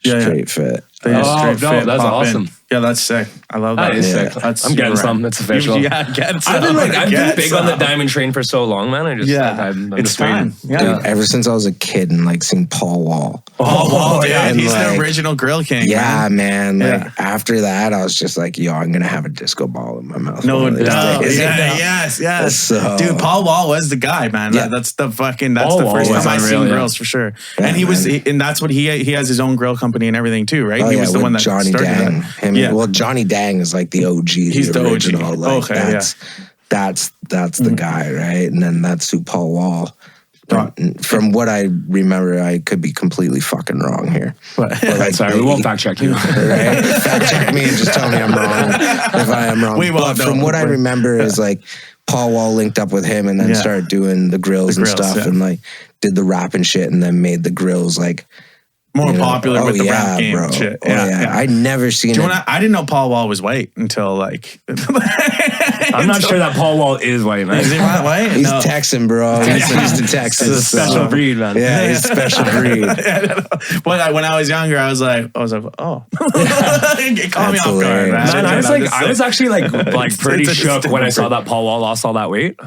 Yeah, yeah. straight fit. They just Oh, straight no, fit, that's pop in. awesome. Yeah, that's sick. I love that. That is Yeah, sick. That's I'm getting super some. rad. That's official. Yeah, get some. I've been Get big on the some. diamond train for so long, man. I just Yeah, I'm it's just waiting. time. Yeah. Ever since I was a kid and like seen Paul Wall. Oh, wow, yeah, and, he's the like, original grill king. Yeah, man. Like Yeah. after that, I was just like, yo, I'm gonna have a disco ball in my mouth. No one of these doubt. days. Yes. So- Dude, Paul Wall was the guy, man. Yeah. That's the Paul first Wall time was I unreal, seen yeah. grills for sure. Yeah, and man. and that's what he has his own grill company and everything too, right? Oh, he yeah, was the with one that Johnny started Dang. it. Him, well, Johnny Dang is like the OG. He's the OG. original. Like, Okay, yeah. that's the guy, right? And then that's who Paul Wall. From what I remember, I could be completely fucking wrong here. But- But, like, Sorry, we won't fact check you. Right? Fact check me and just tell me I'm wrong if I am wrong. We won't, But from no. what I remember is like Paul Wall linked up with him and then Yeah. started doing the grills, The and grills, stuff yeah. and like did the rap and shit and then made the grills like more you know, popular with the rap game bro. and shit. Oh, yeah. I never seen Do you it. wanna, I didn't know Paul Wall was white until like. I'm not sure that Paul Wall is white, man. Is he not white? He's No. Texan, bro. He's the Texas. It's a special breed, man. Yeah, he's special breed. But when I was younger, I was like, oh, it caught me That's off guard, hilarious. man. Man, I was actually like It's pretty a shook when I saw distinct- that Paul Wall lost all that weight.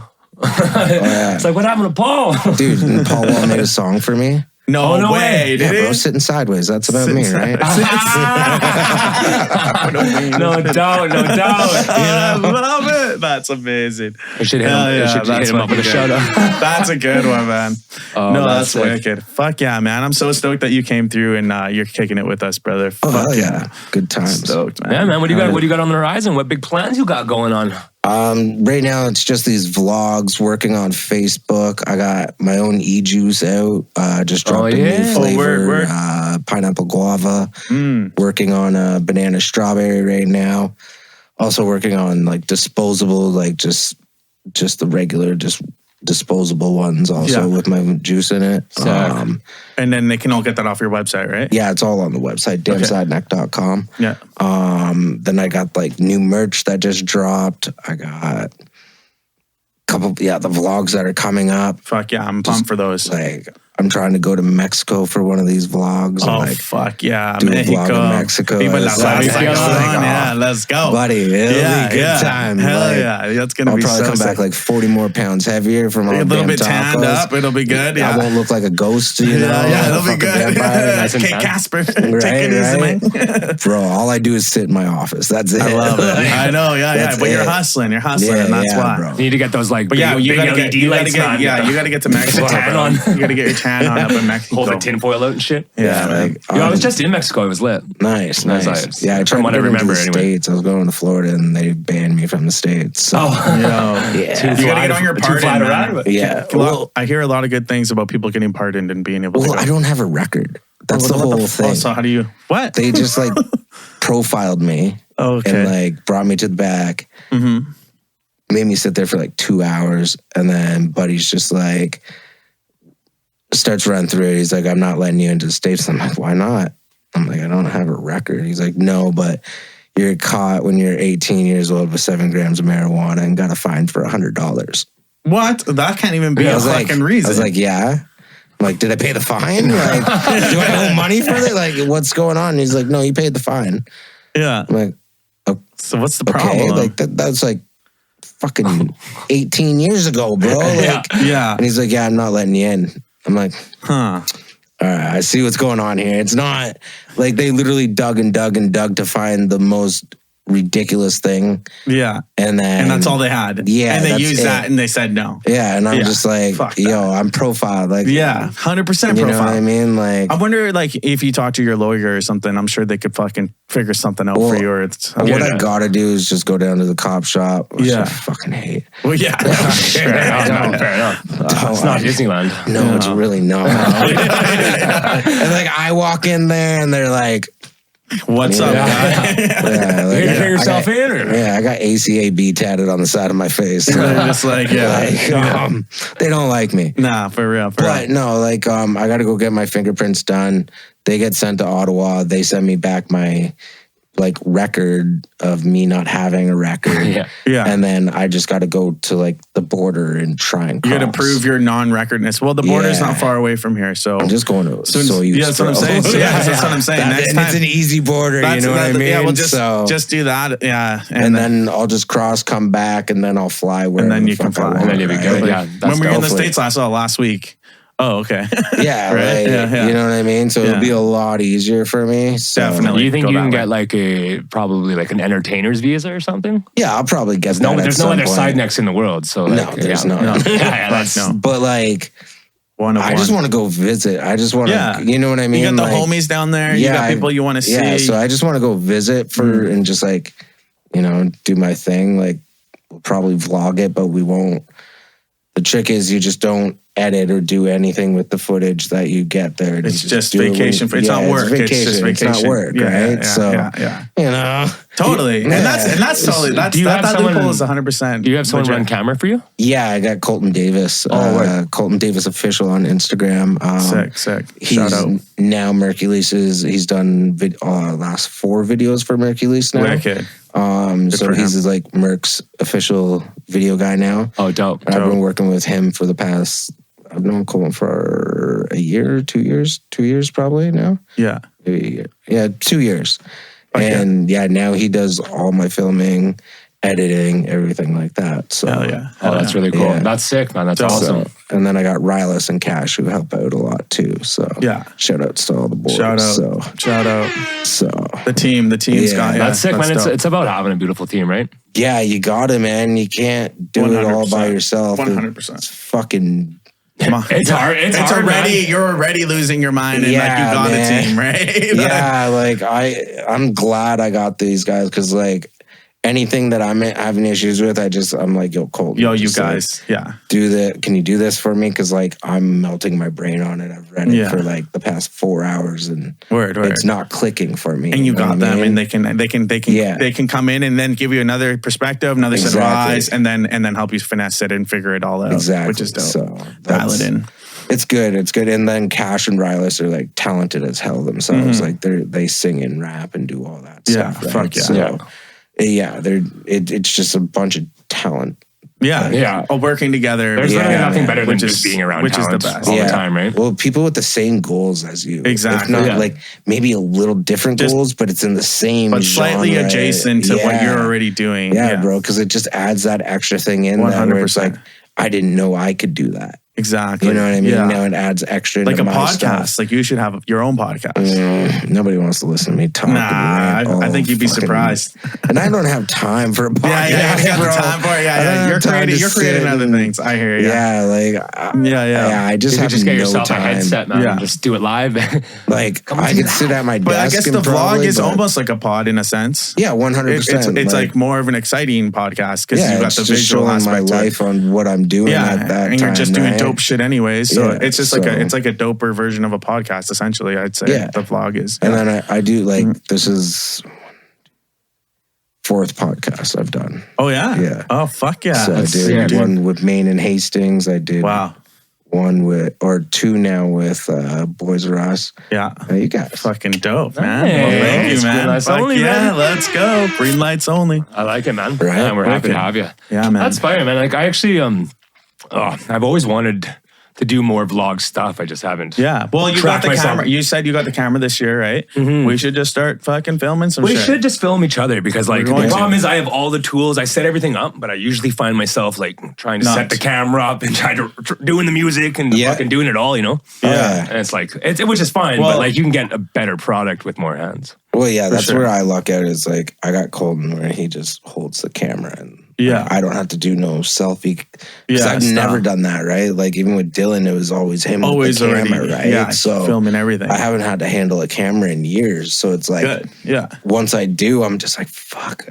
Yeah. It's like, what happened to Paul? Dude, and Paul Wall made a song for me. No, Oh, no way, way. did Yeah, bro, he? sitting sideways. That's about me, right? No doubt. I love it. That's amazing. I should hit him, Hell yeah, I should hit that's him up with a fucking shout good. out. That's a good one, man. Oh, No, that's that's sick. wicked. Fuck yeah, man. I'm so stoked that you came through and you're kicking it with us, brother. Oh, Fuck hell yeah. Good times. Stoked, man. Yeah, man. What do you got on the horizon? What big plans you got going on? Right now, it's just these vlogs, working on Facebook. I got my own e-juice out. Just dropped a yeah. new flavor, word. pineapple guava. Working on a banana strawberry right now. Also working on like disposable, like just the regular, just disposable ones. Also Yeah. with my juice in it. And then they can all get that off your website, right? Yeah, it's all on the website, damsideneck.com. Yeah. Then I got like new merch that just dropped. I got the vlogs that are coming up. Fuck yeah, I'm pumped for those. Like, I'm trying to go to Mexico for one of these vlogs. Oh, and, like, fuck yeah, do a vlog Mexico. in Mexico. Viva la It's like, salsa. oh, Yeah, let's go. buddy, it'll be a good time. Hell Like, yeah, that's gonna I'll be probably so come back sick. like 40 more pounds heavier from all a the little damn bit tanned tacos. up. It'll be good. I Yeah, won't look like a ghost, you know? yeah, it'll be Fucking good. vampire. Nice and Kate tan. Casper, take it easy, man. Bro, all I do is sit in my office. That's it. I love it. I know, yeah. That's But you're it. hustling, and that's Yeah, why. bro. You need to get those like But yeah, big, you big gotta LED get, you gotta lights get, on. yeah, you gotta get to Mexico. tan bro. on. You gotta get your tan on up in Mexico. Hold the tinfoil out and shit. Yeah, man. like, Yo, I was just in Mexico. It was lit. Nice. Nice. Yeah, I tried From what to I get into remember, the anyway. States. I was going to Florida and they banned me from the States. So, Yo, yeah. you gotta get on your Too pardon. fly to man. ride with. Yeah. Well, I hear a lot of good things about people getting pardoned and being able to Well, go. I don't have a record. That's the whole thing. So how do you, what? They just like profiled me Okay. and like brought me to the back, made me sit there for like 2 hours. And then Buddy's just like, starts running through it. He's like, I'm not letting you into the States. I'm like, why not? I'm like, I don't have a record. He's like, no, but you're caught when you're 18 years old with 7 grams of marijuana and got a fine for $100. What? That can't even be I a was like, fucking reason. I was like, yeah. I'm like, did I pay the fine? Like, do I owe money for it? Like, what's going on? And he's like, no, you paid the fine. yeah. I'm like, So what's the okay, problem? like that's like fucking 18 years ago, bro. Like, Yeah. And he's like, yeah, I'm not letting you in. I'm like, Huh. all right, I see what's going on here. It's not like they literally dug and dug and dug to find the most ridiculous thing. Yeah. And that's all they had. Yeah. And they that's used it. that and they said no. Yeah. And I'm just like, Fuck that. yo, I'm profiled. Like, Yeah. 100% profile. you know what I mean? Like, I wonder, like, if you talk to your lawyer or something, I'm sure they could fucking figure something out for you. Or it's what I gotta do is just go down to the cop shop, which I fucking hate. Well, yeah. Fair enough. It's not Disneyland. No, it's really not. And like, I walk in there and they're like, What's up, guy? yeah, like, You here to pay yourself in? Or? Yeah, I got ACAB tatted on the side of my face. They're just like, Like, they don't like me. Nah, for real. But no, like, I got to go get my fingerprints done. They get sent to Ottawa. They send me back my like record of me not having a record. Yeah. And then I just got to go to like the border and try and You cross. got to prove your non-recordness. Well, the border's not far away from here, so I'm just going to Soyuz. Yeah, that's what I'm saying. Yeah, that's what I'm saying. Next time, it's an easy border, you know what I mean? Yeah, well, just do that. Yeah, and then I'll just cross, come back, and then I'll fly wherever. And then you the can fuck I fly. want, And then you'll be right? good. Yeah. When we were in the hopefully. States last week. Oh, okay. Yeah, Right? like, Yeah. you know what I mean? So Yeah. it'll be a lot easier for me. So, Definitely. Do you think Go you that can way. get like probably like an entertainer's visa or something? Yeah, I'll probably get that. There's at no some other point. Sidenecks in the world. So No, like, there's yeah. not. Yeah, that's No. But like, I just want to go visit. I just want to, you know what I mean? You got the Like, homies down there. You got people you want to see. Yeah, so I just want to go visit and just like, you know, do my thing. Like, we'll probably vlog it, but we won't. The trick is you just don't edit or do anything with the footage that you get there. It's You just do it vacation. It's not work. It's just vacation. It's not work, right? So, you know. Totally. And that's totally, that loophole is 100%. Do you have someone run camera for you? Yeah, I got Colton Davis. Colton Davis Official on Instagram. Sick. He's Shout out. now Merculease's. He's done last 4 videos for Merculease now. Wicked. So for he's like Merc's official video guy now. Oh, dope. I've been working with him for the past, I've known Colton for a year, 2 years, 2 years probably now. Yeah. Maybe a year. Yeah, 2 years. Okay. And yeah, now he does all my filming, editing, everything like that. So Hell yeah. Oh, that's really cool. Yeah. That's sick, man. That's awesome. and then I got Rylas and Cash who help out a lot too. So Yeah. shout outs to all the boys. Shout out. Shout out. So The team's Yeah. got That's sick, man. dope. It's about having a beautiful team, right? yeah, you got it, man. You can't do it all by 100%. yourself. 100%. It's fucking It's hard. It's hard, already. man. You're already losing your mind, and like you Yeah, got man. a team, right? yeah. Like I'm glad I got these guys because like anything that I'm having issues with, I'm like, yo, Colton. Yo, you just, like, guys. Yeah. do that. Can you do this for me? Because like I'm melting my brain on it. I've read it Yeah. for like the past 4 hours and Word. it's not clicking for me. And you know got what I them, mean? and they can come in and then give you another perspective, another set of Exactly. eyes, and then help you finesse it and figure it all out. Exactly. Which is dope. So Dial it in. It's good. It's good. And then Cash and Rylas are like talented as hell themselves. Like they sing and rap and do all that Yeah, stuff. Right? fuck yeah. So, yeah, it's just a bunch of talent. Yeah. All working together. There's literally Yeah, nothing better than which just is- being around which is the talents best. all the time, right? Well, people with the same goals as you. Exactly. If not Yeah. like maybe a little different Just- goals, but it's in the same but slightly genre. adjacent to what Yeah. you're already doing. Yeah, bro, because it just adds that extra thing in there where it's like, I didn't know I could do that. Exactly. You know what I mean? Yeah. Now it adds extra Like into a my podcast. stuff. Like you should have your own podcast. Nobody wants to listen to me talk. Nah, and rant I all think you'd be fucking- surprised. And I don't have time for a podcast. Yeah, you got bro. the time for it. I don't Yeah. have You're time creating, to you're creating sit other and- things. I hear you. Yeah, like Yeah. I just You have could just get no yourself time. a headset, man. Yeah. And just do it live. Like I could sit at my desk. But I guess the and vlog probably, is but- almost like a pod in a sense. Yeah, 100%. It's like more of an exciting podcast because yeah, you got it's the just visual showing my aspect to it. life on what I'm doing at that and time. you're just doing right? dope shit anyways. So Yeah, it's just so- it's like a doper version of a podcast, essentially. I'd say Yeah. the vlog is. And then I do like this is 4th podcast I've done. Oh yeah, Yeah. Oh fuck yeah. So I That's did sick, dude. one with Maine and Hastings. I did Wow. one with or 2 now with Boys R Us. Yeah. You guys. Fucking dope, man. Nice. Well, thank you, Green man. lights Fuck only, yeah, man. let's go. Green lights only. I like it, man. Right? And we're happy to Wicked. have you. Yeah, man. That's fire, man. Like I actually, I've always wanted to do more vlog stuff. I just haven't. Yeah. Well, you got tracked the myself. camera. You said you got the camera this year, right? We should just start fucking filming some We shit. should just film each other because like the going to. problem is I have all the tools. I set everything up, but I usually find myself like trying to set the camera up and trying to doing the music and fucking doing it all, you know? Yeah. And it's like, which is fine, but like you can get a better product with more hands. Well, yeah, that's where I luck out is like I got Colton where he just holds the camera and I don't have to do no selfie. Because I've never done that, right? Like even with Dylan, it was always him with the camera, right? Yeah, so filming everything. I haven't had to handle a camera in years. So it's like, once I do, I'm just like, fuck.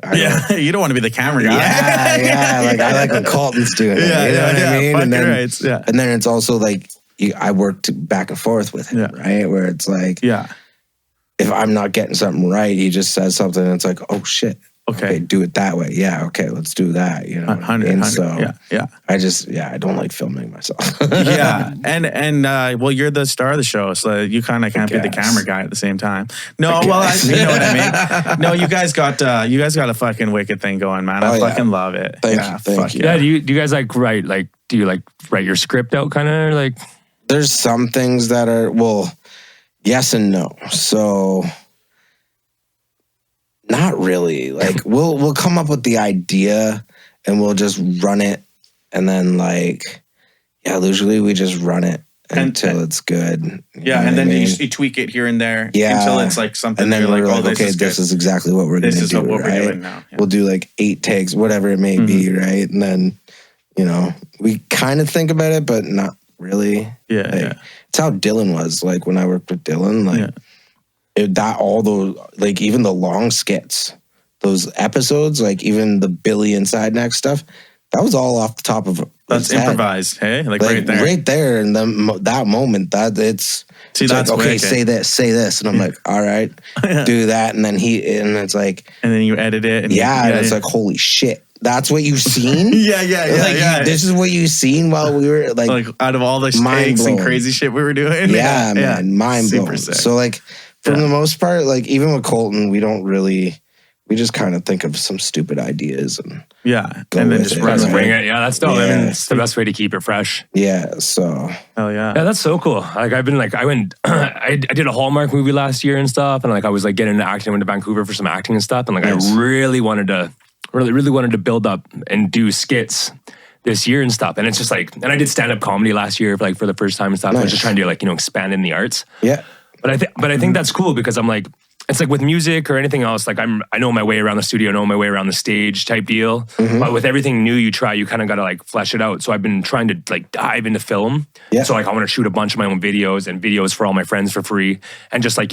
You don't want to be the camera guy. Like I like when Colton's doing it. You know what I mean? And then, and then it's also like, I worked back and forth with him, right? Where it's like, if I'm not getting something right, he just says something and it's like, oh shit. Okay, do it that way. Yeah, okay, let's do that. You know, 100. So I just I don't like filming myself. and well, you're the star of the show, so you kind of can't be the camera guy at the same time. No, well, you know what I mean. No, you guys got a fucking wicked thing going, man. I fucking love it. Thank you. Yeah, do you guys like write do you like write your script out kind of like? There's some things that are yes and no. So. Not really. Like we'll come up with the idea and we'll just run it, and then usually we just run it until it's good. Yeah, and then you tweak it here and there until it's like something. And then you're we're like, okay, this is exactly what we're going to do. This is what we're doing now. Yeah. We'll do like 8 takes, whatever it may be, right? And then we kind of think about it, but not really. It's how Dylan was. Like when I worked with Dylan, all those even the long skits, those episodes, like even the Billy and Sideneck stuff, that was all off the top of that's improvised, hey, like right there, and that moment it's that's like, okay, wicked. say this, and I'm like, all right, do that, and then it's like, and then you edit it, and it's like, holy shit. That's what you've seen? This is what you've seen while we were like out of all the takes and crazy shit we were doing. Yeah, man, mind blown. So like from the most part, like even with Colton, we just kind of think of some stupid ideas and and then just bring it. Yeah, that's dope. I mean, it's the best way to keep it fresh. Yeah, so hell yeah, that's so cool. Like I've been I did a Hallmark movie last year and stuff, and like I was like getting into acting. I went to Vancouver for some acting and stuff, and like I really wanted to build up and do skits this year and stuff. And it's just like, and I did stand up comedy last year for the first time and stuff. I was just trying to expand in the arts. Yeah. But I think that's cool because I'm like, it's like with music or anything else, like I know my way around the studio, know my way around the stage type deal. But with everything new you try, you kind of got to like flesh it out. So I've been trying to like dive into film. Yeah. So like I want to shoot a bunch of my own videos and videos for all my friends for free and just like,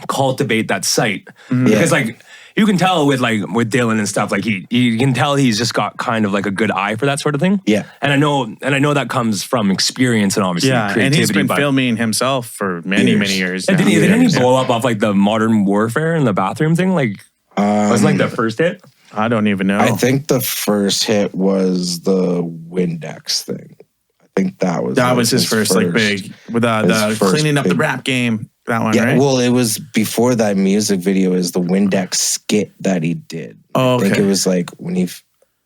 cultivate that site. Because like, you can tell with Dylan and stuff, like you can tell he's just got kind of like a good eye for that sort of thing. Yeah. And I know that comes from experience and obviously creativity. And he's been filming himself for many years. Didn't he blow up off like the Modern Warfare in the bathroom thing? Like was like the first hit? I don't even know. I think the first hit was the Windex thing. I think that was his first like big with the cleaning up the rap game. That one, right? Well, it was before that music video is the Windex skit that he did. Oh, okay. I think it was like when he...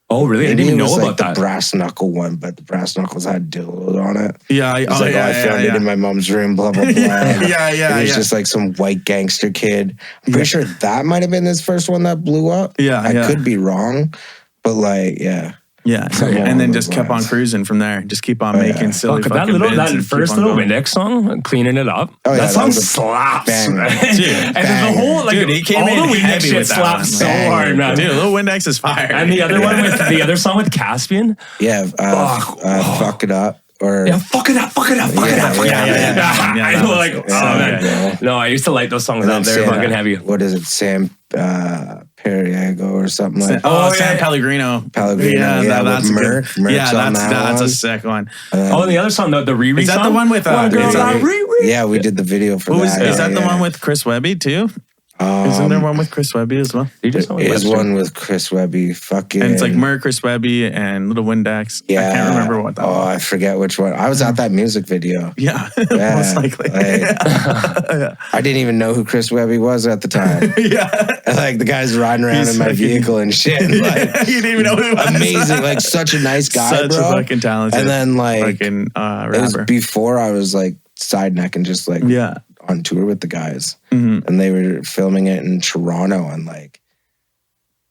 Oh, really? I didn't even know about that. The brass knuckle one, but the brass knuckles had dildos on it. Yeah. I found it in my mom's room, blah, blah, blah. Yeah. It was just like some white gangster kid. I'm pretty sure that might have been his first one that blew up. Yeah, I could be wrong, but like, yeah. Yeah, and then just kept on cruising from there. Just keep on making silly fucking bits. That first little Windex song, Cleaning It Up, that song slaps. Dude, and the whole, like, dude, he came all in the Windex heavy shit with that slaps so one. hard, man. Dude, Little Windex is fire. And the other one with the other song with Caspian. Yeah, Fuck It Up. Fuck it up. I know, like, man. No, I used to like those songs out there, fucking heavy. What is it, Sam Periego or something like that? Sam Pellegrino. Yeah, that's Merc. That's a sick one. And the other song, the Riri song? Is that the one with Riri? Yeah, we did the video for that. Is that the one with Chris Webby too? Isn't there one with Chris Webby as well? You just There is one with Chris Webby. Fucking. And it's like Murr, Chris Webby, and Little Windex. Yeah. I can't remember what that was. I forget which one. I was at that music video. Yeah, Yeah, most likely. I didn't even know who Chris Webby was at the time. Yeah. And, like the guy's riding around He's in my fucking- vehicle and shit. Like, You didn't even know who he was. amazing. Like such a nice guy, Such bro. a fucking talented And then like fucking it was rapper. before I was like Sideneck and just like Yeah. on tour with the guys. Mhm. And they were filming it in Toronto and like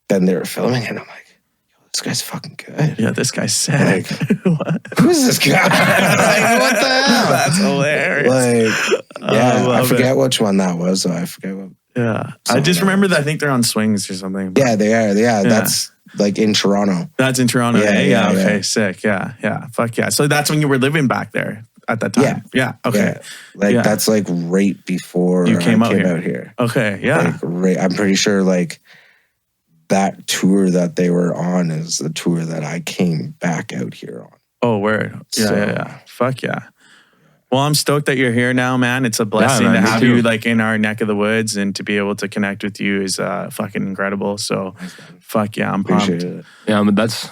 then they were filming it and I'm like, yo, this guy's fucking good. Yeah, this guy's sick. What? Who's this guy? Like, what the hell? That's hilarious. Like, yeah, I love forget which one that was. So I forget what. Yeah. I just remember that I think they're on swings or something. Yeah, they are. Yeah, that's like in Toronto. That's in Toronto. Yeah, Yeah, yeah, okay, yeah. sick. Yeah. Fuck yeah. So that's when you were living back there at that time. Yeah. Okay. Yeah. Like Yeah. that's like right before You came I out came here. out here. Okay. Yeah. Like, right, I'm pretty sure like that tour that they were on is the tour that I came back out here on. Oh, word. Yeah, So- yeah. Fuck yeah. Well, I'm stoked that you're here now, man. It's a blessing man, to me have too. you like in our neck of the woods, and to be able to connect with you is fucking incredible. So, fuck yeah, I'm pumped. Appreciate it. Yeah, but that's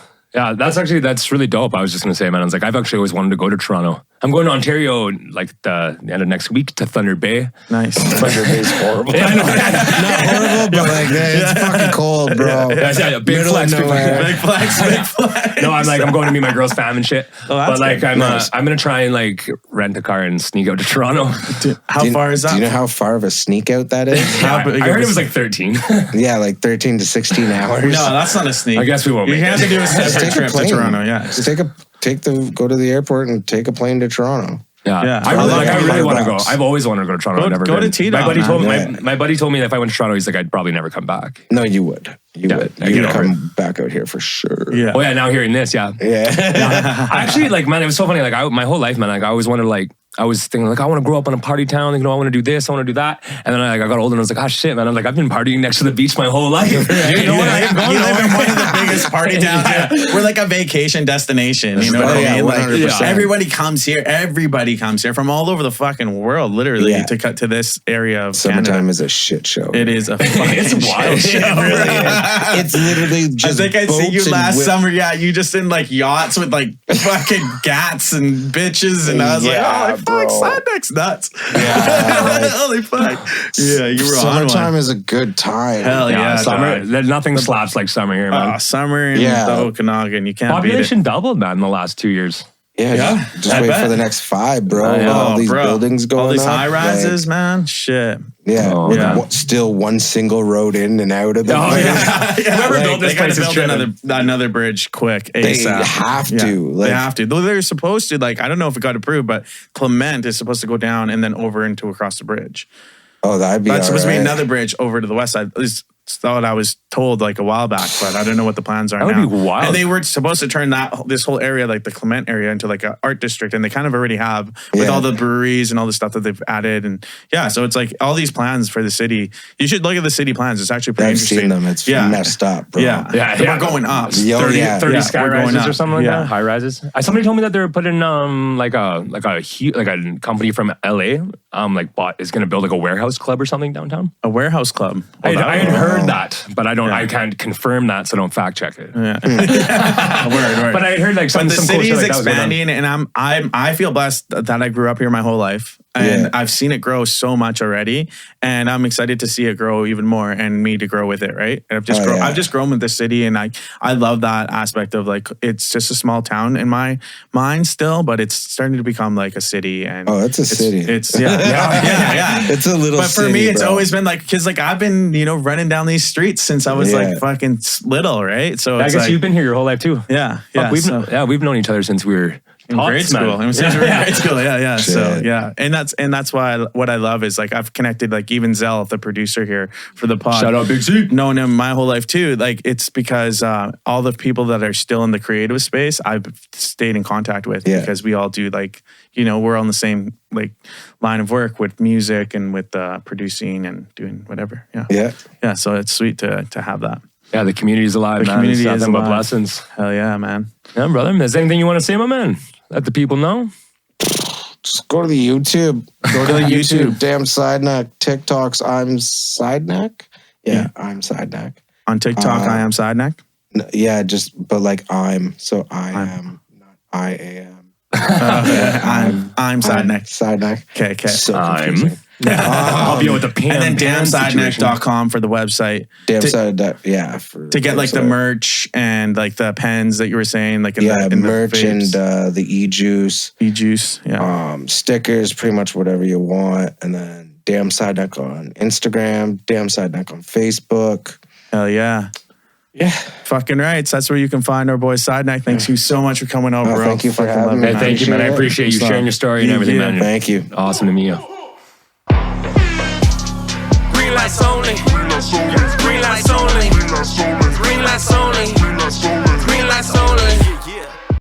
really dope. I was just gonna say, man, I was like, I've actually always wanted to go to Toronto. I'm going to Ontario like the end of next week to Thunder Bay. Nice. Thunder Bay's horrible. Yeah, I know. Not horrible, but like it's fucking cold, bro. Yeah, big Middle flex, of big nowhere. flex. Big flex, big flex. No, I'm going to meet my girl's fam and shit. Oh, that's but like good. I'm gonna try and like rent a car and sneak out to Toronto. How far is that? Do you know how far of a sneak out that is? How I big heard of it a- was like 13. Yeah, like 13 to 16 hours. No, that's not a sneak. I guess we won't You make have it. to do a Just separate take a trip to plane. Toronto. Yeah. Just go to the airport and take a plane to Toronto. Yeah, I Probably really $100 want to go. I've always wanted to go to Toronto. Go- I've never go to been. T-Dog, My buddy man. told me. Yeah. My buddy told me that if I went to Toronto, he's like, I'd probably never come back. No, you would. You Yeah, would. I You get would over come back out here for sure. Yeah. Oh yeah, now hearing this, yeah. Yeah. I actually, like, man, it was so funny. Like, my whole life, man, like, I always wanted, like, I was thinking, like, I want to grow up in a party town. Like, you know, I want to do this, I want to do that. And then I got older and I was like, oh shit, man. I'm like, I've been partying next to the beach my whole life. You know what? I am going You live in nowhere. one of the biggest party towns. We're like a vacation destination. You know what Oh, I mean? yeah, Like 100%. everybody comes here. Everybody comes here from all over the fucking world, literally, Yeah. to cut to this area of Summertime Canada. is a shit show. It is a fucking It's wild shit shit. show. It really is. It's literally just. I think I see you boats and last whip- summer. Yeah, you just in like yachts with like fucking gats and bitches, and I was Yeah, like, "Oh, fuck, bro. Sideneck's nuts." like- Holy fuck! Yeah, you were on Summertime one. is a good time. Hell yeah, summer. dog. Nothing slaps like summer here, man. Summer in Yeah. the Okanagan, you can't Population doubled, man, in the last 2 years. Yeah, Yeah, just I wait bet. for the next 5, bro. I know, All these bro. buildings going all these up, high rises, like, man. Shit. yeah, Oh, with yeah. still one single road in and out of the Oh, place. yeah. Whoever built this they gotta place is build tripping. another bridge quick. They ASAP. have Yeah, to. Like, they have to. Though they're supposed to. Like, I don't know if it got approved, but Clement is supposed to go down and then over into across the bridge. oh, that'd be That's supposed to be alright. another bridge over to the west side. At least thought I was told like a while back, but I don't know what the plans are That would now. be wild. And they were supposed to turn this whole area, like the Clement area, into like an art district, and they kind of already have with Yeah. all the breweries and all the stuff that they've added. And yeah, so it's like all these plans for the city. You should look at the city plans. It's actually pretty I've interesting. seen them. It's Yeah. messed up, bro. Yeah, Yeah, We're yeah. going up. Yo, 30, yeah. 30 Yeah, sky we're going rises up. or something like Yeah. that. High rises. Somebody told me that they're putting like a company from LA is going to build like a warehouse club or something downtown. A warehouse club. Oh, I had that- heard that, but I can't confirm that, so don't fact check it. Yeah. Word. But I had heard like But some the cool city shit is like that was going on. expanding, and I feel blessed that I grew up here my whole life, and Yeah. I've seen it grow so much already, and I'm excited to see it grow even more, and me to grow with it. Right? And Yeah. I've just grown with the city, and I love that aspect of like it's just a small town in my mind still, but it's starting to become like a city. And Oh, it's a city. It's yeah. It's a little But for city, me, it's bro. always been like, because like I've been, running down these streets since I was Yeah. like fucking little, right? So I it's guess like, you've been here your whole life too. yeah, Fuck, so- we've known each other since we were in grade tots, man. school. It was since we were in grade school. Yeah. So Shit. yeah, and that's why what I love is like I've connected like even Zell, the producer here for the pod. Shout out Big C. Known him my whole life too. Like it's because all the people that are still in the creative space, I've stayed in contact with because we all do like we're on the same like line of work with music and with producing and doing whatever. Yeah. So it's sweet to have that. Yeah, the community's alive, The man. community It's is nothing but alive. blessings. Hell yeah, man. Yeah, brother. Is there anything you want to say, my man? Let the people know? Just go to the YouTube. Go to the YouTube. Damn Sideneck. TikToks. I'm Sideneck. Yeah, I'm Sideneck. On TikTok, I am Sideneck. Yeah, but like I'm. So I am, not I am. I'm Sideneck. Sideneck. Okay. So confusing. I'll be with the pan. And then damnsideneck.com for the website. Damn Sideneck. Yeah. To get like the merch and like the pens that you were saying, like in the in merch the and the e-juice. E-juice, yeah. Stickers, pretty much whatever you want. And then Damn Sideneck on Instagram, Damn Sideneck on Facebook. Hell yeah. Yeah. Fucking right. So that's where you can find our boy Sideneck. Thanks you so much for coming over, bro. Thank you for having me. Hey, thank you, man. I appreciate you sharing your story and everything, man. Thank you. Awesome to meet you. Green lights only. Green lights only. Green lights only. Green lights only. Green lights only.